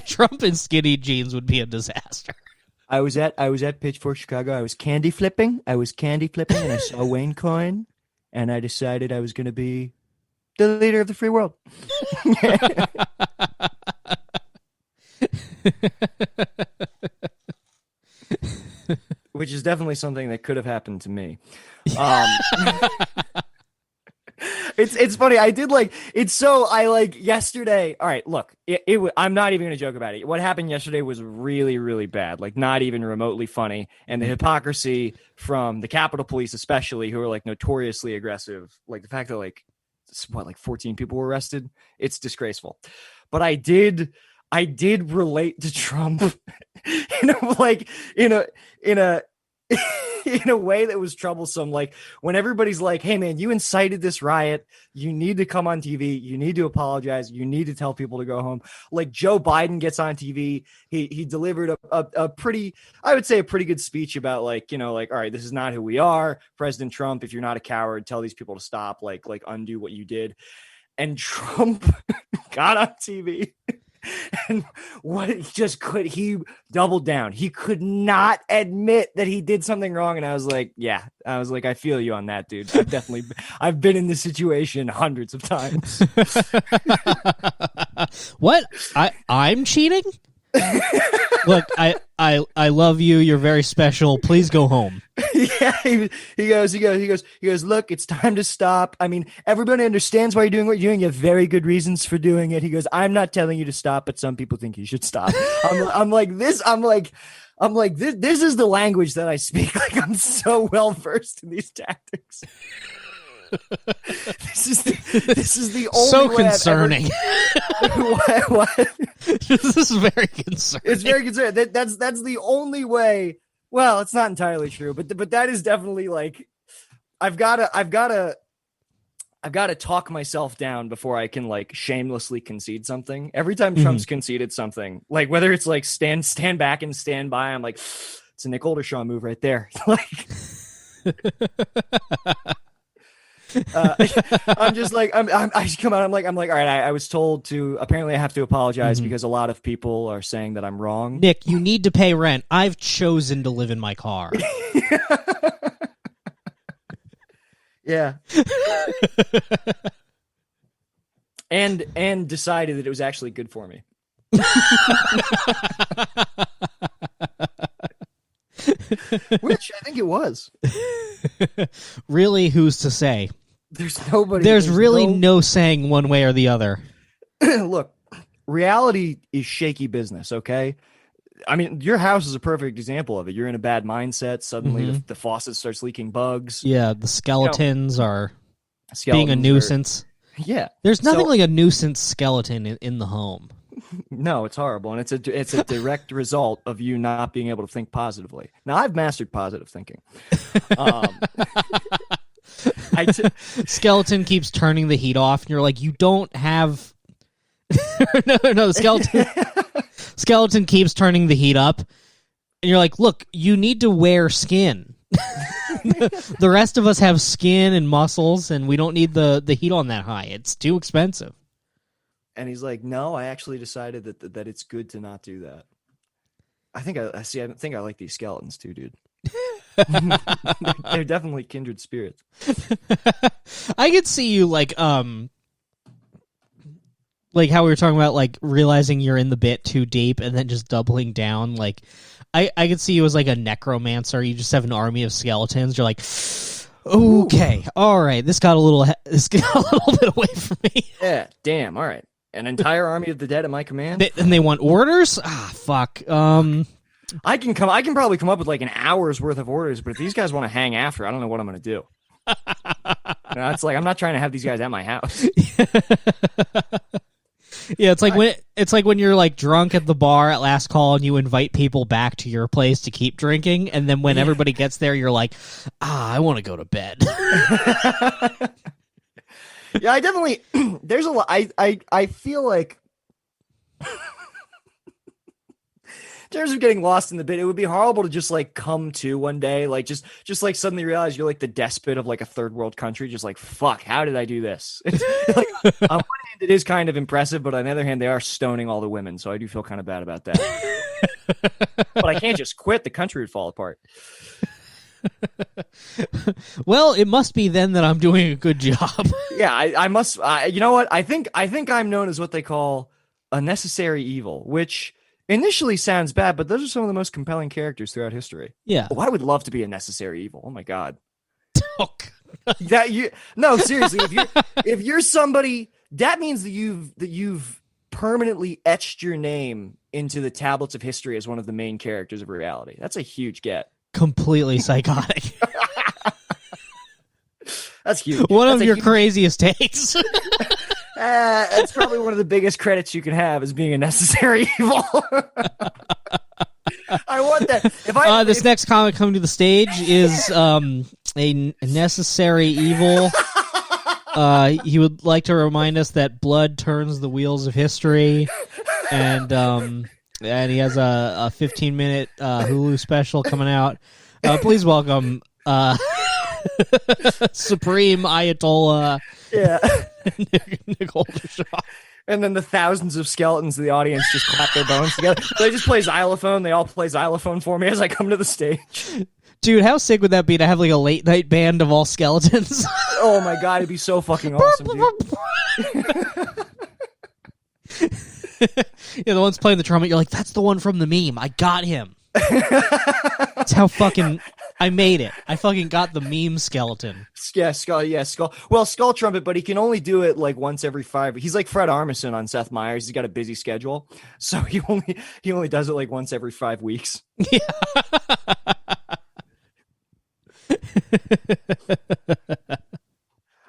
S1: Trump in skinny jeans would be a disaster.
S2: I was at Pitchfork Chicago. I was candy flipping, and I saw Wayne Coyne, and I decided I was going to be the leader of the free world. Which is definitely something that could have happened to me. It's funny. Yesterday. All right, look, I'm not even going to joke about it. What happened yesterday was really, really bad. Like, not even remotely funny. And the hypocrisy from the Capitol Police, especially, who are like notoriously aggressive. Like the fact that like 14 people were arrested. It's disgraceful. But I did relate to Trump in a way that was troublesome. Like when everybody's like, hey man, you incited this riot. You need to come on TV. You need to apologize. You need to tell people to go home. Like Joe Biden gets on TV. He delivered a pretty good speech about all right, this is not who we are. President Trump, if you're not a coward, tell these people to stop, like undo what you did. And Trump got on TV. And he doubled down. He could not admit that he did something wrong. And I was like, I feel you on that, dude. I've been in this situation hundreds of times.
S1: What? I'm cheating? Look, I love you. You're very special. Please go home.
S2: Yeah, he goes, look, it's time to stop. I mean, everybody understands why you're doing what you're doing. You have very good reasons for doing it. He goes, I'm not telling you to stop, but some people think you should stop. I'm like, this is the language that I speak. Like, I'm so well versed in these tactics. This is the only
S1: so
S2: way
S1: concerning.
S2: What?
S1: This is very concerning.
S2: It's very concerning. That's the only way. Well, it's not entirely true, but that is definitely like I've got to talk myself down before I can like shamelessly concede something. Every time Trump's conceded something, like whether it's like stand back and stand by, I'm like, it's a Nick Oldershaw move right there. Like I'm just like, I just come out. I'm like, all right. I was told to. Apparently, I have to apologize because a lot of people are saying that I'm wrong.
S1: Nick, you need to pay rent. I've chosen to live in my car.
S2: Yeah. and decided that it was actually good for me. Which I think it was.
S1: Really, who's to say?
S2: There's nobody.
S1: There's really no saying one way or the other.
S2: Look, reality is shaky business, okay? I mean, your house is a perfect example of it. You're in a bad mindset. Suddenly, the faucet starts leaking bugs.
S1: Yeah, the skeletons are being a
S2: Skeletons
S1: nuisance.
S2: Yeah.
S1: There's nothing like a nuisance skeleton in the home.
S2: No, it's horrible, and it's a direct result of you not being able to think positively. Now, I've mastered positive thinking.
S1: Skeleton keeps turning the heat off, and you're like, you don't have. no, the skeleton keeps turning the heat up, and you're like, look, you need to wear skin. The rest of us have skin and muscles, and we don't need the heat on that high. It's too expensive.
S2: And he's like, no, I actually decided that it's good to not do that. I think I like these skeletons too, dude. They're definitely kindred spirits.
S1: I could see you like how we were talking about, like realizing you're in the bit too deep and then just doubling down. Like I could see you as like a necromancer. You just have an army of skeletons. You're like, okay, all right, this got a little bit away from me.
S2: Yeah, damn. All right, an entire army of the dead at my command.
S1: And they want orders. Ah, fuck.
S2: I can probably come up with like an hour's worth of orders, but if these guys want to hang after, I don't know what I'm going to do. It's like I'm not trying to have these guys at my house.
S1: Yeah, it's like when you're like drunk at the bar at last call and you invite people back to your place to keep drinking, and then when everybody gets there, you're like, I want to go to bed.
S2: Yeah, I definitely. There's a lot. I feel like. In terms of getting lost in the bit, it would be horrible to just like come to one day, like just like suddenly realize you're like the despot of like a third world country, just like, fuck, how did I do this? Like, on one hand, it is kind of impressive, but on the other hand, they are stoning all the women, so I do feel kind of bad about that. But I can't just quit; the country would fall apart.
S1: Well, it must be then that I'm doing a good job.
S2: Yeah, I must. You know what? I think I'm known as what they call a necessary evil, which initially sounds bad, but those are some of the most compelling characters throughout history.
S1: Yeah.
S2: Oh, I would love to be a necessary evil. Oh my god.
S1: Oh,
S2: no, seriously, if you're somebody, that means that you've permanently etched your name into the tablets of history as one of the main characters of reality. That's a huge get.
S1: completely psychotic.
S2: That's huge.
S1: One
S2: That's
S1: of your craziest takes.
S2: It's probably one of the biggest credits you can have as being a necessary evil. I want that.
S1: This next comic coming to the stage is a necessary evil. He would like to remind us that blood turns the wheels of history, and he has a 15-minute Hulu special coming out. Please welcome Supreme Ayatollah.
S2: Yeah.
S1: Nick Oldershaw.
S2: And then the thousands of skeletons in the audience just clap their bones together. So they just play xylophone. They all play xylophone for me as I come to the stage.
S1: Dude, how sick would that be to have like a late night band of all skeletons?
S2: Oh my god, it'd be so fucking awesome, dude.
S1: Yeah, the one's playing the trumpet, you're like, that's the one from the meme. I got him. That's how fucking I made it. I fucking got the meme skeleton.
S2: Yeah, skull. Well, skull trumpet, but he can only do it like once every 5. He's like Fred Armisen on Seth Meyers. He's got a busy schedule, so he only does it like once every 5 weeks.
S1: Yeah.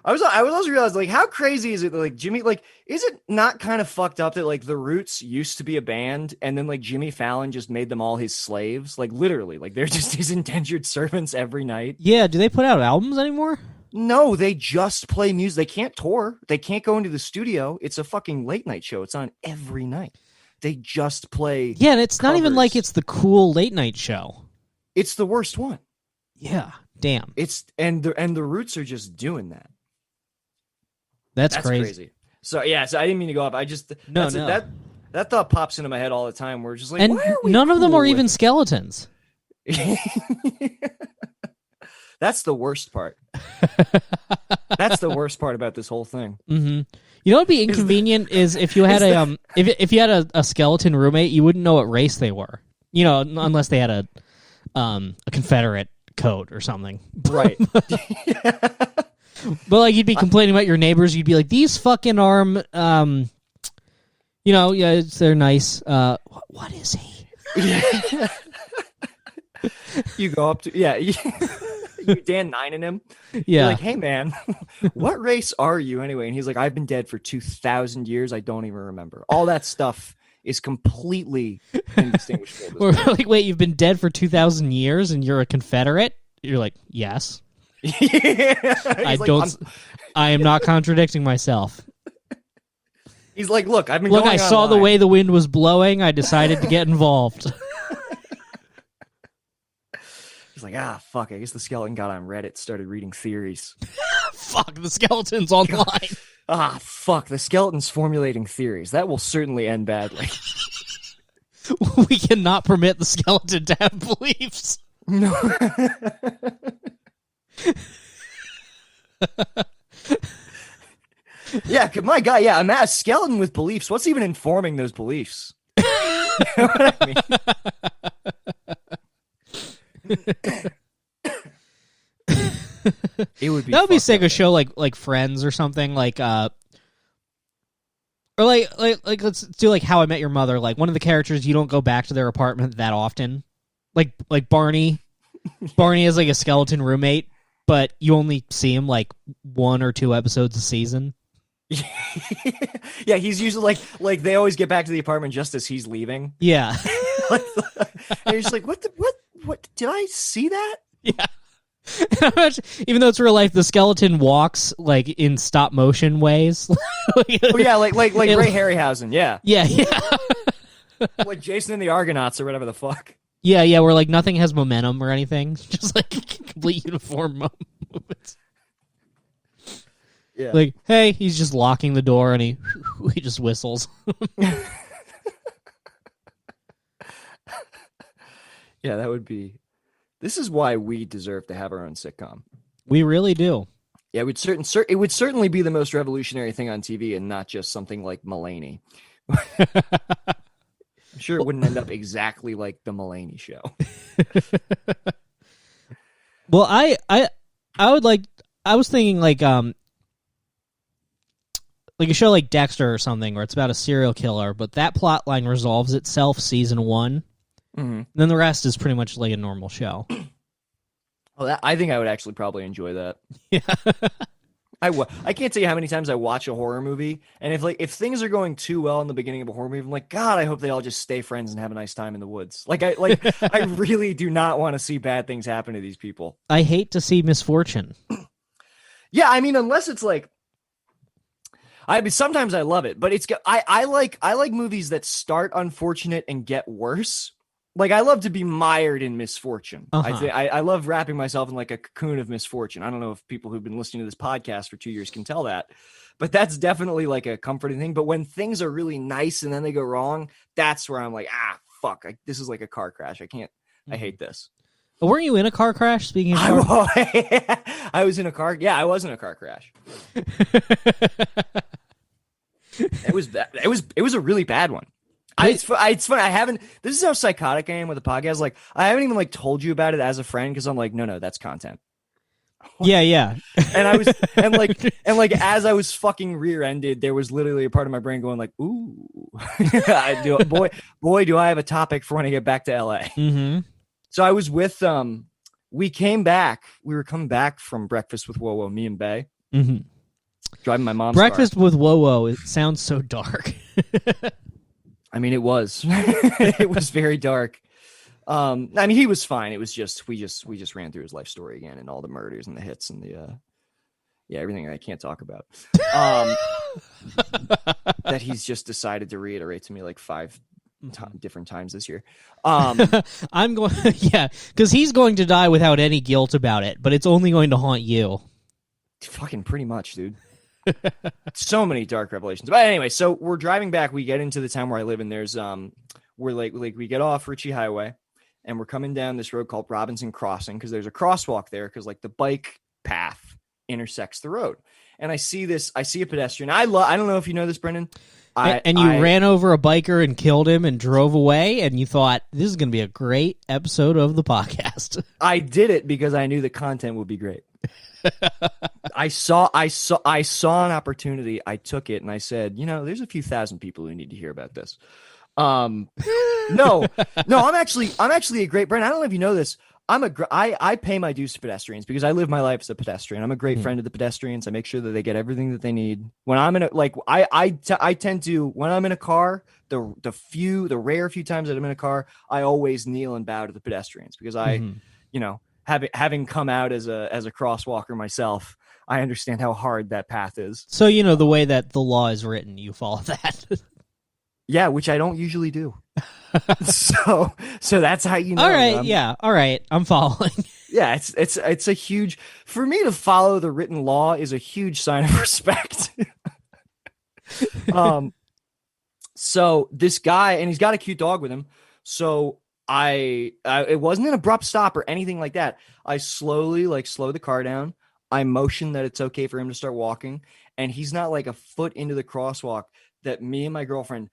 S2: I was also realized, like, how crazy is it that, like, Jimmy, like, is it not kind of fucked up that, like, the Roots used to be a band and then, like, Jimmy Fallon just made them all his slaves? Like, literally, like, they're just his indentured servants every night.
S1: Yeah, do they put out albums anymore?
S2: No, they just play music. They can't tour. They can't go into the studio. It's a fucking late night show. It's on every night. They just play.
S1: Yeah, and it's
S2: covers.
S1: not even like it's the cool late night show.
S2: It's the worst one.
S1: Yeah, damn.
S2: It's and the Roots are just doing that.
S1: That's crazy.
S2: So yeah, so I didn't mean to go up. I just
S1: No,
S2: that's
S1: no.
S2: that thought pops into my head all the time. We're just like,
S1: And
S2: why are we
S1: none of them
S2: cool
S1: are even
S2: with-
S1: skeletons.
S2: That's the worst part. That's the worst part about this whole thing.
S1: Mm-hmm. You know what'd be inconvenient is if you had if you had a skeleton roommate, you wouldn't know what race they were. You know, unless they had a Confederate coat or something.
S2: Right.
S1: But like you'd be complaining about your neighbors, you'd be like, these fucking you know, yeah, they're nice. What is he?
S2: Yeah. You go up to you Dan Nine in him.
S1: Yeah.
S2: You're like, hey man, what race are you anyway? And he's like, I've been dead for 2,000 years. I don't even remember. All that stuff is completely indistinguishable.
S1: Or like, wait, you've been dead for 2,000 years and you're a Confederate? You're like, yes. I am not contradicting myself.
S2: He's like, look, I've been
S1: Look,
S2: going
S1: I saw the
S2: online.
S1: way the wind was blowing. I decided to get involved.
S2: He's like, fuck, I guess the skeleton got on Reddit, started reading theories.
S1: Fuck, the skeleton's online.
S2: Fuck, the skeleton's formulating theories. That will certainly end badly.
S1: We cannot permit the skeleton to have beliefs.
S2: No. Yeah, my guy, yeah, I'm a skeleton with beliefs. What's even informing those beliefs? You know what I mean? It would be
S1: That would be
S2: fucked
S1: sick.
S2: up.
S1: A show like Friends or something or like let's do like How I Met Your Mother. Like one of the characters, you don't go back to their apartment that often. Like Barney. Barney is like a skeleton roommate, but you only see him like 1 or 2 episodes a season.
S2: Yeah, he's usually like they always get back to the apartment just as he's leaving.
S1: Yeah.
S2: And you're just like, what did I see that?
S1: Yeah. Even though it's real life, the skeleton walks like in stop motion ways.
S2: Oh yeah, like
S1: It-
S2: Ray Harryhausen, yeah.
S1: Yeah.
S2: Like Jason and the Argonauts or whatever the fuck.
S1: Yeah, where like nothing has momentum or anything. Just like complete uniform movements.
S2: Yeah.
S1: Like, hey, he's just locking the door and he just whistles.
S2: Yeah, that would be. This is why we deserve to have our own sitcom.
S1: We really do.
S2: Yeah, it would certainly be the most revolutionary thing on TV, and not just something like Mulaney. I'm sure it wouldn't end up exactly like the Mulaney show.
S1: Well, I was thinking like a show like Dexter or something, where it's about a serial killer, but that plot line resolves itself season 1.
S2: Mm-hmm.
S1: Then the rest is pretty much like a normal show.
S2: Well, I think I would actually probably enjoy that.
S1: Yeah.
S2: I can't tell you how many times I watch a horror movie, and if things are going too well in the beginning of a horror movie, I'm like, God, I hope they all just stay friends and have a nice time in the woods. I really do not want to see bad things happen to these people.
S1: I hate to see misfortune.
S2: Yeah, I mean, unless it's like, sometimes I love it, but I like movies that start unfortunate and get worse. Like, I love to be mired in misfortune.
S1: Uh-huh.
S2: I love wrapping myself in like a cocoon of misfortune. I don't know if people who've been listening to this podcast for 2 years can tell that, but that's definitely like a comforting thing. But when things are really nice and then they go wrong, that's where I'm like, fuck, this is like a car crash. I hate this.
S1: Weren't you in a car crash? Speaking of car,
S2: I was in a car. Yeah, I was in a car crash. It was a really bad one. It's funny. I haven't. This is how psychotic I am with the podcast. Like, I haven't even like told you about it as a friend because I'm like, no, that's content.
S1: Yeah.
S2: And I was and like as I was fucking rear-ended, there was literally a part of my brain going like, ooh, boy, do I have a topic for when I get back to LA.
S1: Mm-hmm.
S2: So I was with we came back. We were coming back from Breakfast with Whoa, me and Bay.
S1: Mm-hmm.
S2: Driving my mom's
S1: Breakfast with Wowo. It sounds so dark.
S2: I mean, it was. It was very dark. I mean, he was fine. It was just we just ran through his life story again and all the murders and the hits and the everything I can't talk about. That he's just decided to reiterate to me like 5 different times this year.
S1: I'm going, yeah, because he's going to die without any guilt about it, but it's only going to haunt you.
S2: Fucking pretty much, dude. So many dark revelations. But anyway, so we're driving back. We get into the town where I live, and there's we're like we get off Ritchie Highway, and we're coming down this road called Robinson Crossing because there's a crosswalk there because like the bike path intersects the road. And I see a pedestrian. I don't know if you know this, Brendan.
S1: You ran over a biker and killed him and drove away, and you thought this is going to be a great episode of the podcast.
S2: I did it because I knew the content would be great. I saw an opportunity. I took it and I said, there's a few thousand people who need to hear about this. No, I'm actually a great Brent. I don't know if you know this. I pay my dues to pedestrians because I live my life as a pedestrian. I'm a great friend of the pedestrians. I make sure that they get everything that they need. When I'm in I tend to, when I'm in a car, the rare few times that I'm in a car, I always kneel and bow to the pedestrians because having come out as a crosswalker myself, I understand how hard that path is.
S1: So, the way that the law is written, you follow that.
S2: Yeah, which I don't usually do. so that's how you know.
S1: All right, yeah, all right, I'm following.
S2: Yeah, it's a huge, for me to follow the written law is a huge sign of respect. So this guy, and he's got a cute dog with him. So it wasn't an abrupt stop or anything like that. I slowly slow the car down. I motion that it's okay for him to start walking, and he's not like a foot into the crosswalk that me and my girlfriend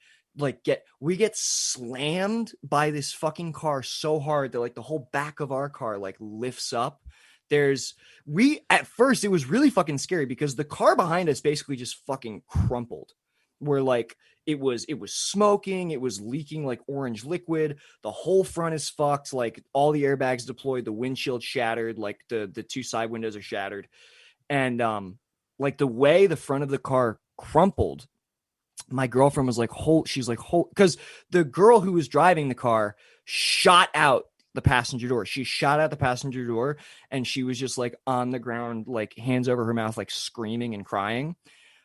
S2: we get slammed by this fucking car so hard that the whole back of our car lifts up. At first it was really fucking scary because the car behind us basically just fucking crumpled. Where it was smoking, it was leaking orange liquid. The whole front is fucked. All the airbags deployed, the windshield shattered, the two side windows are shattered. And the way the front of the car crumpled, my girlfriend was because the girl who was driving the car shot out the passenger door. She shot out the passenger door and she was just on the ground, hands over her mouth, screaming and crying.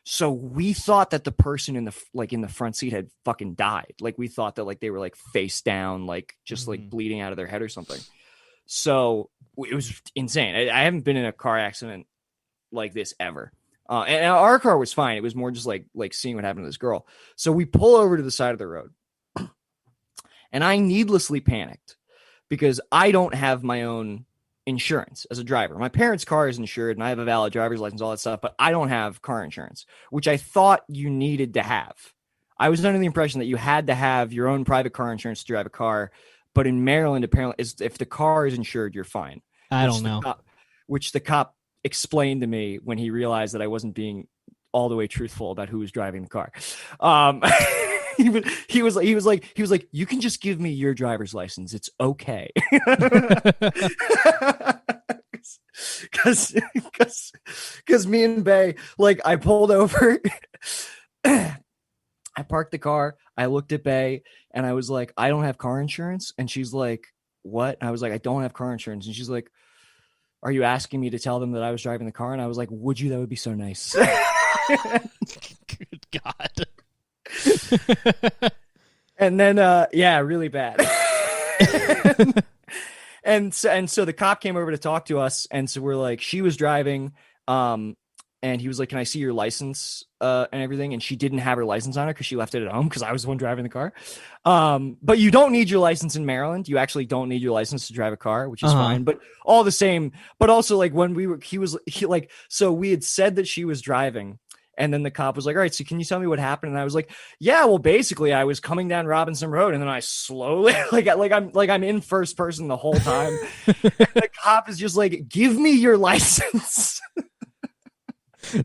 S2: So we thought that the person in the front seat had fucking died. We thought that they were face down, just bleeding out of their head or something. So it was insane. I haven't been in a car accident like this ever. And our car was fine. It was more just seeing what happened to this girl. So we pull over to the side of the road and I needlessly panicked because I don't have my own insurance as a driver. My parents' car is insured and I have a valid driver's license, all that stuff, but I don't have car insurance, which I thought you needed to have. I was under the impression that you had to have your own private car insurance to drive a car. But in Maryland, apparently, if the car is insured, you're fine.
S1: I don't know.
S2: Which the cop explained to me when he realized that I wasn't being all the way truthful about who was driving the car. He was like, you can just give me your driver's license. It's okay. Cause me and Bay, I pulled over, I parked the car. I looked at Bay and I was like, I don't have car insurance. And she's like, what? And I was like, I don't have car insurance. And she's like, are you asking me to tell them that I was driving the car? And I was like, would you? That would be so nice.
S1: Good God.
S2: And then, really bad. and so the cop came over to talk to us. And so we're like, she was driving. And he was like, can I see your license and everything? And she didn't have her license on her because she left it at home because I was the one driving the car. But you don't need your license in Maryland. You actually don't need your license to drive a car, which is fine. But all the same, but also when so we had said that she was driving. And then the cop was like, all right, so can you tell me what happened? And I was like, yeah, well, basically I was coming down Robinson Road and then I slowly, I'm in first person the whole time. And the cop is just like, give me your license.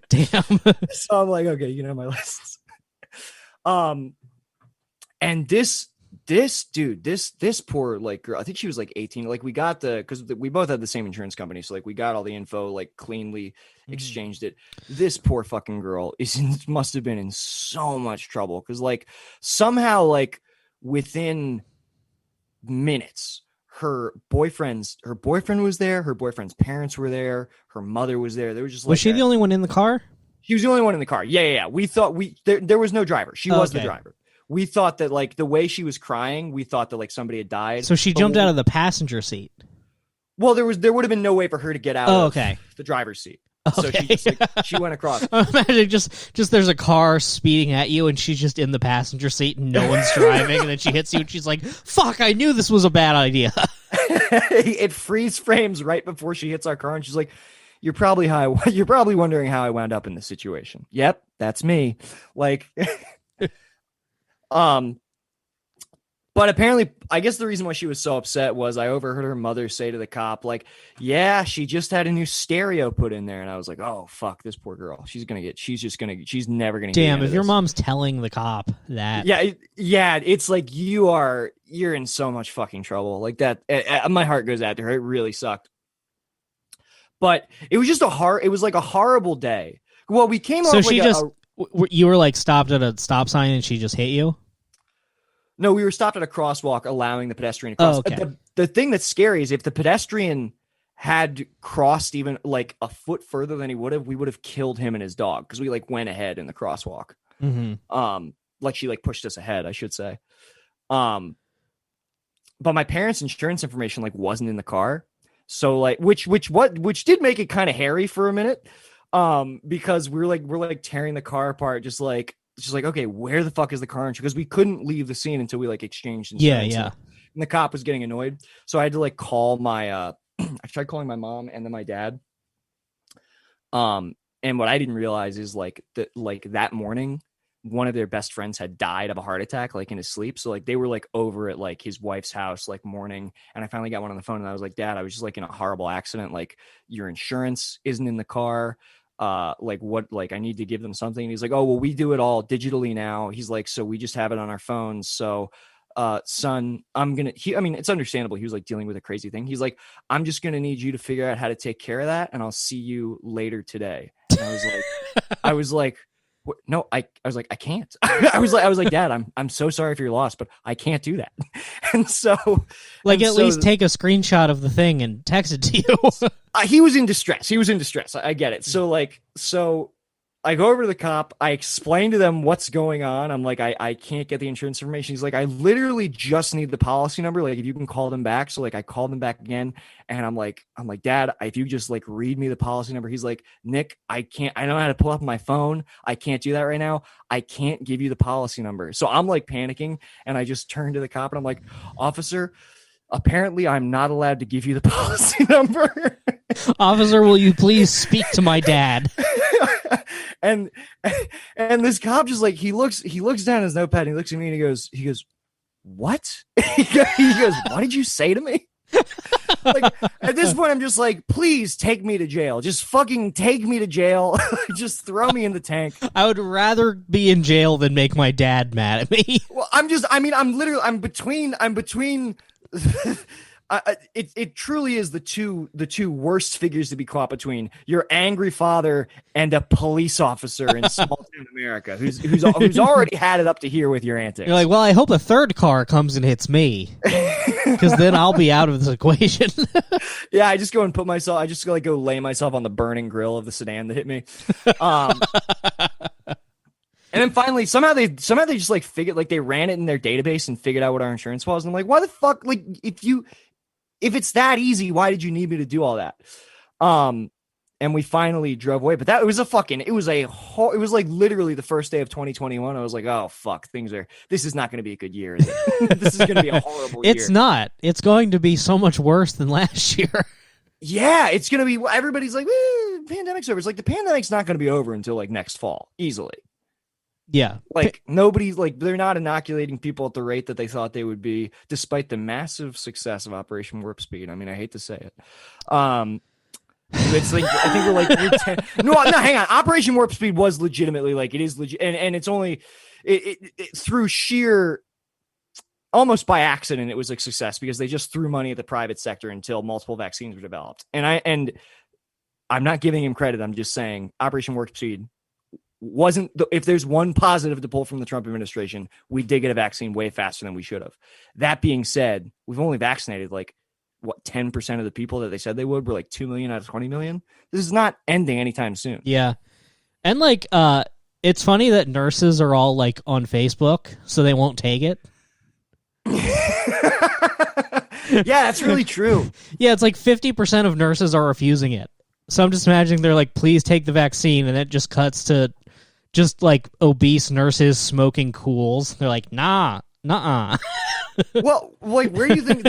S1: Damn.
S2: So I'm like, okay, you know my license. And this poor girl, I think she was 18. We got because we both had the same insurance company, so we got all the info, cleanly exchanged it. This poor fucking girl must have been in so much trouble because somehow within minutes, her boyfriend was there, her boyfriend's parents were there, her mother was there. They were just
S1: was she the only one in the car?
S2: She was the only one in the car. Yeah. We thought there was no driver. She was the driver. We thought that the way she was crying, we thought that somebody had died.
S1: So she jumped out of the passenger seat.
S2: Well, there would have been no way for her to get out of the driver's seat. So
S1: Okay.
S2: she went across.
S1: Imagine just there's a car speeding at you, and she's just in the passenger seat, and no one's driving, and then she hits you, and she's like, "Fuck! I knew this was a bad idea."
S2: It freeze frames right before she hits our car, and she's like, You're probably wondering how I wound up in this situation. Yep, that's me. Like, but apparently, I guess the reason why she was so upset was I overheard her mother say to the cop, like, yeah, she just had a new stereo put in there. And I was like, oh, fuck, this poor girl. She's never going to
S1: Damn, if your mom's telling the cop that.
S2: Yeah, it's like you're in so much fucking trouble. Like that, my heart goes out to her. It really sucked. But it was just it was like a horrible day. Well, we came
S1: So
S2: off
S1: she
S2: like
S1: you were like stopped at a stop sign and she just hit you?
S2: No, we were stopped at a crosswalk allowing the pedestrian to cross.
S1: Oh, okay.
S2: The thing that's scary is if the pedestrian had crossed even like a foot further than he would have, we would have killed him and his dog because we like went ahead in the crosswalk.
S1: Mm-hmm.
S2: Like she like pushed us ahead, I should say. But my parents' insurance information like wasn't in the car. So like which did make it kind of hairy for a minute. Because we're like tearing the car apart, just like, okay, where the fuck is the car insurance? Because we couldn't leave the scene until we like exchanged insurance.
S1: Yeah.
S2: And the cop was getting annoyed. So I had to like call my I tried calling my mom and then my dad. And what I didn't realize is like that morning, one of their best friends had died of a heart attack, like in his sleep. So like they were like over at like his wife's house, like mourning. And I finally got one on the phone and I was like, Dad, I was just like in a horrible accident. Like your insurance isn't in the car. Like what, like I need to give them something. And he's like, oh, well, we do it all digitally now. He's like, so we just have it on our phones. So, son, I mean, it's understandable. He was like dealing with a crazy thing. He's like, I'm just going to need you to figure out how to take care of that. And I'll see you later today. And I was like, no, I was like, I can't. I was like, Dad, I'm so sorry for your loss, but I can't do that. And so,
S1: like, at least take a screenshot of the thing and text it to you.
S2: He was in distress. I get it. So I go over to the cop. I explain to them what's going on. I'm like, I can't get the insurance information. He's like, I literally just need the policy number. Like, if you can call them back. So like, I called them back again, and I'm like, Dad, if you just like read me the policy number. He's like, Nick, I can't. I don't know how to pull up my phone. I can't do that right now. I can't give you the policy number. So I'm like panicking, and I just turn to the cop, and I'm like, Officer, apparently I'm not allowed to give you the policy number.
S1: Officer, will you please speak to my dad?
S2: and this cop just like he looks down his notepad and he looks at me and he goes, what? he goes, what did you say to me? Like at this point I'm just like, please take me to jail. Just fucking take me to jail. Just throw me in the tank.
S1: I would rather be in jail than make my dad mad at me.
S2: Well, I'm between it truly is the two worst figures to be caught between: your angry father and a police officer in small town America who's already had it up to here with your antics.
S1: You're like, well, I hope a third car comes and hits me, because then I'll be out of this equation.
S2: Yeah, I just go and I just go lay myself on the burning grill of the sedan that hit me. And then finally, somehow they just like figured, like they ran it in their database and figured out what our insurance was. And I'm like, why the fuck? Like, if it's that easy, why did you need me to do all that? And we finally drove away. But it was like literally the first day of 2021. I was like, oh fuck, this is not going to be a good year. Is it? This is going to be a horrible year.
S1: It's not. It's going to be so much worse than last year.
S2: Yeah, it's going to be. Everybody's like, pandemic's over. It's like the pandemic's not going to be over until like next fall, easily.
S1: Yeah.
S2: Like nobody's like, they're not inoculating people at the rate that they thought they would be, despite the massive success of Operation Warp Speed. I mean, I hate to say it. It's like, I think we're like, no, hang on. Operation Warp Speed was legitimately like, it is legit. And it's only through sheer, almost by accident, it was a success because they just threw money at the private sector until multiple vaccines were developed. And I'm not giving him credit. I'm just saying Operation Warp Speed if there's one positive to pull from the Trump administration, we did get a vaccine way faster than we should have. That being said, we've only vaccinated like 10% of the people that they said they would. We're like 2 million out of 20 million. This is not ending anytime soon.
S1: Yeah. And like, it's funny that nurses are all like on Facebook, so they won't take it.
S2: Yeah, that's really true.
S1: Yeah, it's like 50% of nurses are refusing it. So I'm just imagining they're like, please take the vaccine, and it just cuts to just like obese nurses smoking cools. They're like, nah, nuh-uh.
S2: Well, like, where do you think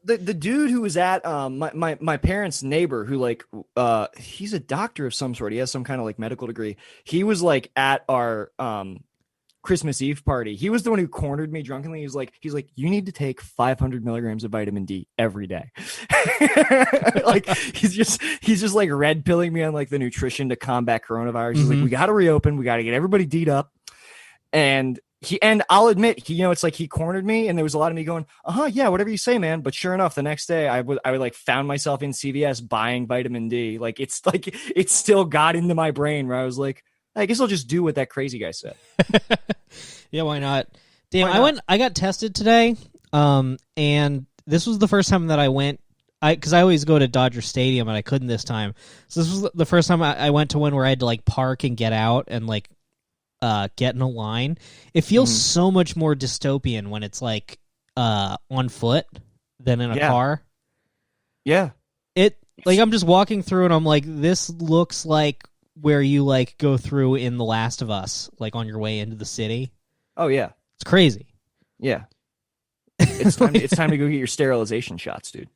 S2: the dude who was at my parents' neighbor, who like he's a doctor of some sort. He has some kind of like medical degree. He was like at our Christmas Eve party. He was the one who cornered me drunkenly. He's like, you need to take 500 milligrams of vitamin D every day. Like he's just like red pilling me on like the nutrition to combat coronavirus. He's like, we got to reopen. We got to get everybody D'd up. And I'll admit, it's like he cornered me, and there was a lot of me going, yeah, whatever you say, man. But sure enough, the next day I would like found myself in CVS buying vitamin D. Like it still got into my brain where I was like, I guess I'll just do what that crazy guy said.
S1: Yeah, why not? Damn, I got tested today, and this was the first time that I went, because I always go to Dodger Stadium, and I couldn't this time. So this was the first time I went to one where I had to like park and get out and like get in a line. It feels so much more dystopian when it's like on foot than in a car. Yeah. I'm just walking through and I'm like, this looks like where you like go through in The Last of Us, like on your way into the city.
S2: Oh yeah.
S1: It's crazy.
S2: Yeah. It's time to go get your sterilization shots, dude.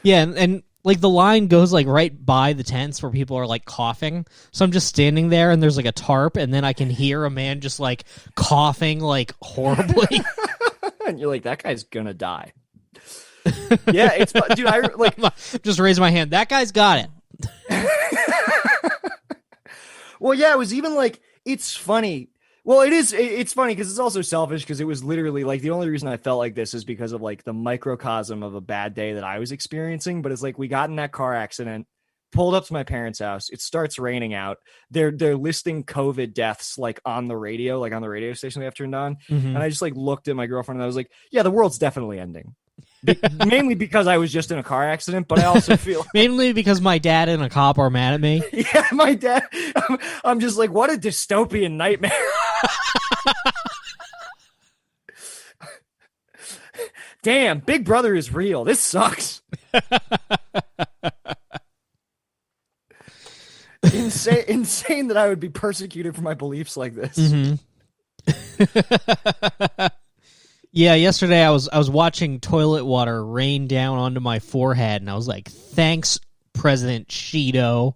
S1: Yeah, and like the line goes like right by the tents where people are like coughing. So I'm just standing there and there's like a tarp, and then I can hear a man just like coughing like horribly.
S2: And you're like, that guy's gonna die. Yeah, it's dude. I like
S1: just raise my hand. That guy's got it.
S2: Well, yeah, it was even like, it's funny. Well, it's funny because it's also selfish, because it was literally like the only reason I felt like this is because of like the microcosm of a bad day that I was experiencing. But it's like, we got in that car accident, pulled up to my parents' house. It starts raining out. They're listing COVID deaths like on the radio, like on the radio station we have turned on. And I just like looked at my girlfriend and I was like, yeah, the world's definitely ending. Mainly because I was just in a car accident, but I also feel
S1: mainly because my dad and a cop are mad at me.
S2: Yeah, my dad. I'm just like, what a dystopian nightmare. Damn, Big Brother is real. This sucks. Insane that I would be persecuted for my beliefs like this.
S1: Yeah, yesterday I was watching toilet water rain down onto my forehead, and I was like, "Thanks, President Cheeto."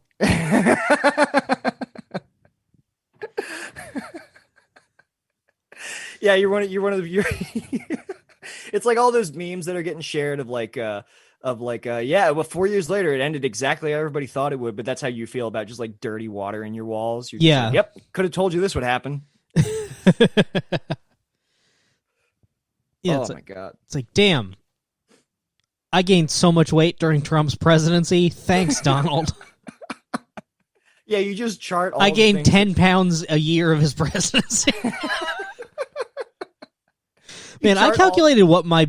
S2: Yeah, you're one of it's like all those memes that are getting shared of like yeah, well, 4 years later it ended exactly how everybody thought it would, but that's how you feel about just like dirty water in your walls. You're
S1: yeah.
S2: Like, yep, could have told you this would happen.
S1: Yeah,
S2: oh my God.
S1: It's like, damn, I gained so much weight during Trump's presidency. Thanks, Donald.
S2: Yeah, you just chart all
S1: I gained 10 pounds a year of his presidency. Man, I calculated what my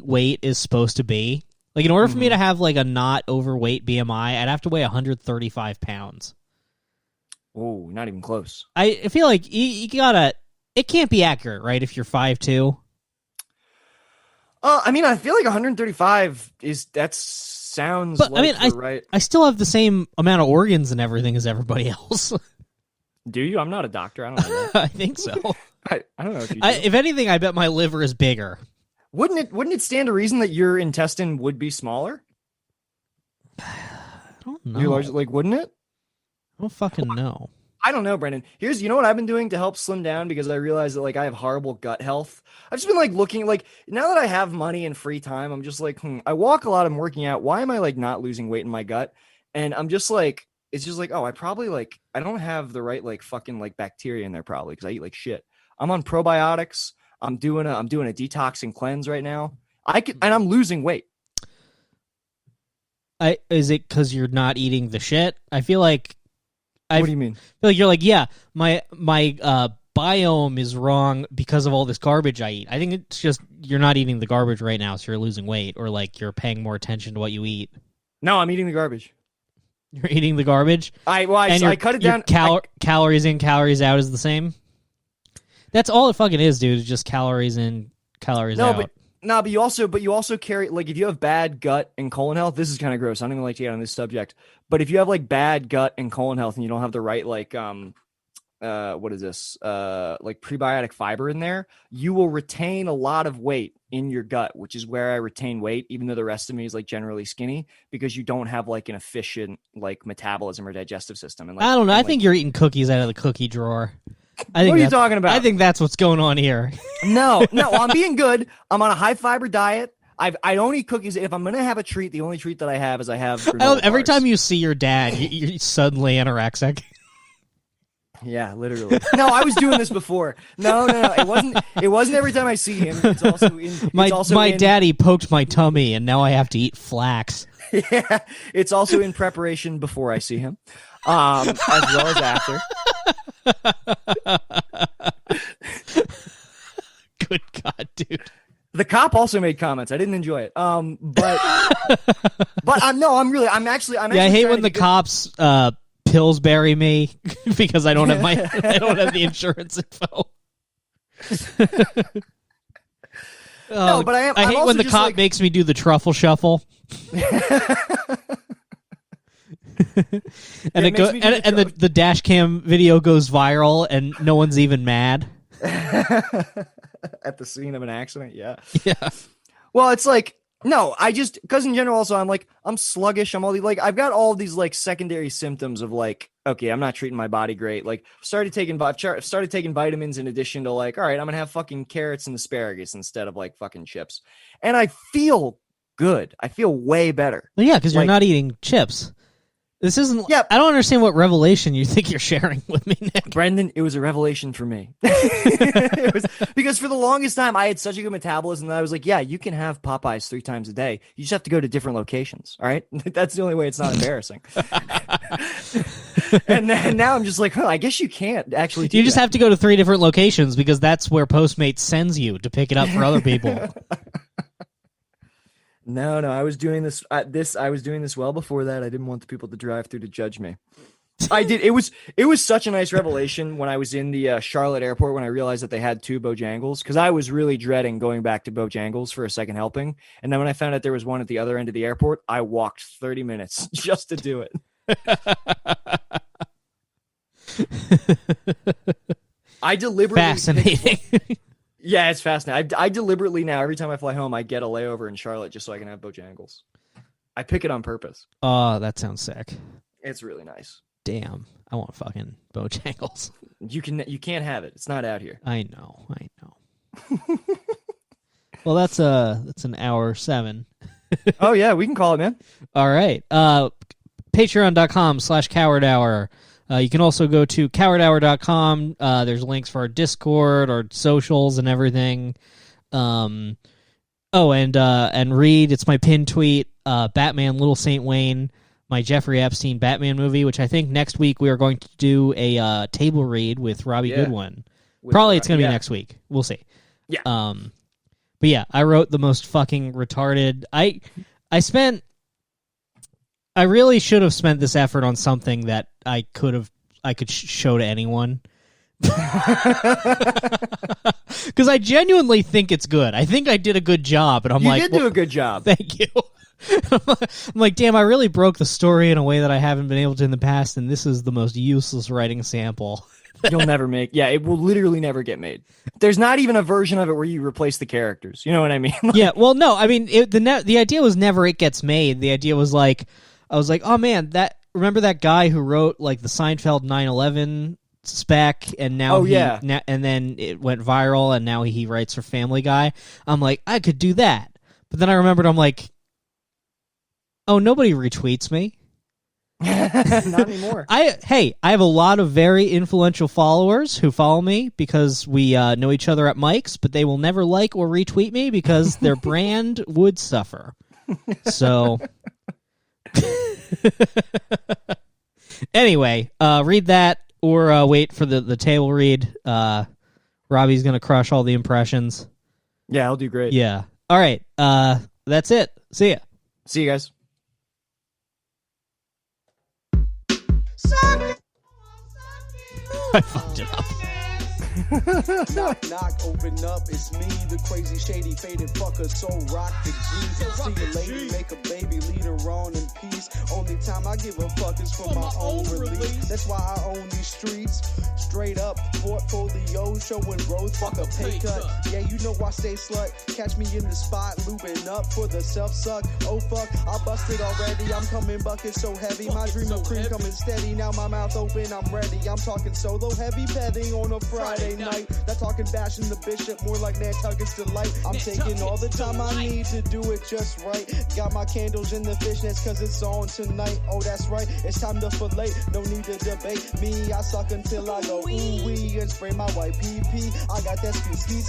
S1: weight is supposed to be. Like, in order for me to have like a not overweight BMI, I'd have to weigh 135 pounds.
S2: Oh, not even close.
S1: I feel like you gotta. It can't be accurate, right? If you're 5'2".
S2: I mean, I feel like 135 sounds.
S1: But
S2: like
S1: I mean,
S2: right.
S1: I still have the same amount of organs and everything as everybody else.
S2: Do you? I'm not a doctor. I don't know.
S1: I think so.
S2: I don't know if you do.
S1: If anything, I bet my liver is bigger.
S2: Wouldn't it stand to reason that your intestine would be smaller?
S1: I don't know.
S2: Wouldn't it?
S1: I don't fucking know.
S2: I don't know, Brendan. You know what I've been doing to help slim down, because I realize that like I have horrible gut health. I've just been like looking, like now that I have money and free time, I'm just like, I walk a lot, I'm working out. Why am I like not losing weight in my gut? And I'm just like, it's just like, oh, I probably like, I don't have the right like fucking like bacteria in there probably, because I eat like shit. I'm on probiotics. I'm doing a detoxing cleanse right now. And I'm losing weight.
S1: Is it because you're not eating the shit? I feel like.
S2: What do you mean?
S1: I feel like you're like, yeah, my biome is wrong because of all this garbage I eat. I think it's just you're not eating the garbage right now, so you're losing weight, or like you're paying more attention to what you eat.
S2: No, I'm eating the garbage.
S1: You're eating the garbage?
S2: I cut it down.
S1: Calories in, calories out is the same? That's all it fucking is, dude. It's just calories in, calories out.
S2: No, but you also carry, like, if you have bad gut and colon health, this is kind of gross. I don't even like to get on this subject, but if you have like bad gut and colon health and you don't have the right, like, what is this? Like prebiotic fiber in there, you will retain a lot of weight in your gut, which is where I retain weight, even though the rest of me is like generally skinny, because you don't have like an efficient like metabolism or digestive system. And like,
S1: I don't know. I
S2: like,
S1: think you're eating cookies out of the cookie drawer.
S2: What are you talking about?
S1: I think that's what's going on here.
S2: No, I'm being good. I'm on a high fiber diet. I don't eat cookies. If I'm gonna have a treat, the only treat that I have is I have granola
S1: Every
S2: bars.
S1: time you see your dad, you're suddenly anorexic.
S2: Yeah, literally. No, I was doing this before. No. It wasn't every time I see him. It's also in
S1: My daddy poked my tummy, and now I have to eat flax.
S2: Yeah, it's also in preparation before I see him, as well as after.
S1: Good God, dude.
S2: The cop also made comments. I didn't enjoy it. But I'm actually.
S1: Yeah, I hate when the cops Pillsbury me because I don't have I don't have the insurance info.
S2: No, but
S1: I hate when the cop
S2: like,
S1: makes me do the truffle shuffle. And the dash cam video goes viral and no one's even mad.
S2: At the scene of an accident, yeah.
S1: Yeah.
S2: Well, it's like, no, because in general also I'm sluggish. I've got all these like secondary symptoms of like, okay, I'm not treating my body great. Like started taking vitamins in addition to like, all right, I'm gonna have fucking carrots and asparagus instead of like fucking chips. And I feel good. I feel way better.
S1: Well, yeah, because you're not eating chips. This isn't. Yeah. I don't understand what revelation you think you're sharing with me, Nick.
S2: Brendan, it was a revelation for me. It was because for the longest time I had such a good metabolism that I was like, yeah, you can have Popeyes 3 times a day. You just have to go to different locations. All right, that's the only way it's not embarrassing. And now I'm just like, I guess you can't actually.
S1: You just have to go to 3 different locations because that's where Postmates sends you to pick it up for other people.
S2: No, I was doing this. I was doing this well before that. I didn't want the people to drive through to judge me. I did. It was such a nice revelation when I was in the Charlotte airport when I realized that they had 2 Bojangles, because I was really dreading going back to Bojangles for a second helping. And then when I found out there was one at the other end of the airport, I walked 30 minutes just to do it. I deliberately
S1: fascinating.
S2: Yeah, it's fascinating. I deliberately now, every time I fly home, I get a layover in Charlotte just so I can have Bojangles. I pick it on purpose.
S1: Oh, that sounds sick.
S2: It's really nice.
S1: Damn, I want fucking Bojangles.
S2: You can't have it. It's not out here.
S1: I know. Well, that's an hour 7.
S2: Oh yeah, we can call it, man.
S1: All right. Patreon.com/Coward Hour. You can also go to cowardhour.com. There's links for our Discord, our socials, and everything. And read, it's my pinned tweet, Batman Little St. Wayne, my Jeffrey Epstein Batman movie, which I think next week we are going to do a table read with Robbie Goodwin. Probably it's going to be next week. We'll see.
S2: Yeah.
S1: But yeah, I wrote the most fucking retarded... I really should have spent this effort on something that I could show to anyone. Because I genuinely think it's good. I think I did a good job, and I'm
S2: you did do a good job.
S1: Thank you. I'm like, damn, I really broke the story in a way that I haven't been able to in the past, and this is the most useless writing sample.
S2: You'll never make. Yeah, it will literally never get made. There's not even a version of it where you replace the characters. You know what I mean?
S1: Yeah. Well, no. I mean, the idea was never it gets made. The idea was like, I was like, oh man, remember that guy who wrote like the Seinfeld 9/11 spec, and now and then it went viral, and now he writes for Family Guy. I'm like, I could do that, but then I remembered, I'm like, oh, nobody retweets me.
S2: Not anymore.
S1: I have a lot of very influential followers who follow me because we know each other at Mike's, but they will never like or retweet me because their brand would suffer. So anyway, read that or wait for the table read. Robbie's gonna crush all the impressions.
S2: Yeah, I'll do great.
S1: Yeah. All right. That's it. See ya.
S2: See you guys.
S1: I fucked it up.
S3: Knock, knock, open up, it's me, the crazy, shady, faded fucker, so rock the G. See a lady, make a baby, lead her on in peace. Only time I give a fuck is for my own release. That's why I own these streets. Straight up, portfolio, showing growth, fuck a pay cut. Yeah, you know I stay slut. Catch me in the spot, looping up for the self-suck. Oh fuck, I busted already, I'm coming bucket so heavy. My dream of cream coming steady, now my mouth open, I'm ready. I'm talking solo, heavy petting on a Friday night. Not talking bashing the bishop, more like Nantucket's delight. I'm taking all the time I need to do it just right. Got my candles in the fishnets cause it's on tonight. Oh that's right, it's time to fillet, no need to debate me. I suck until I go ooh-wee and spray my white pee-pee. I got that ski.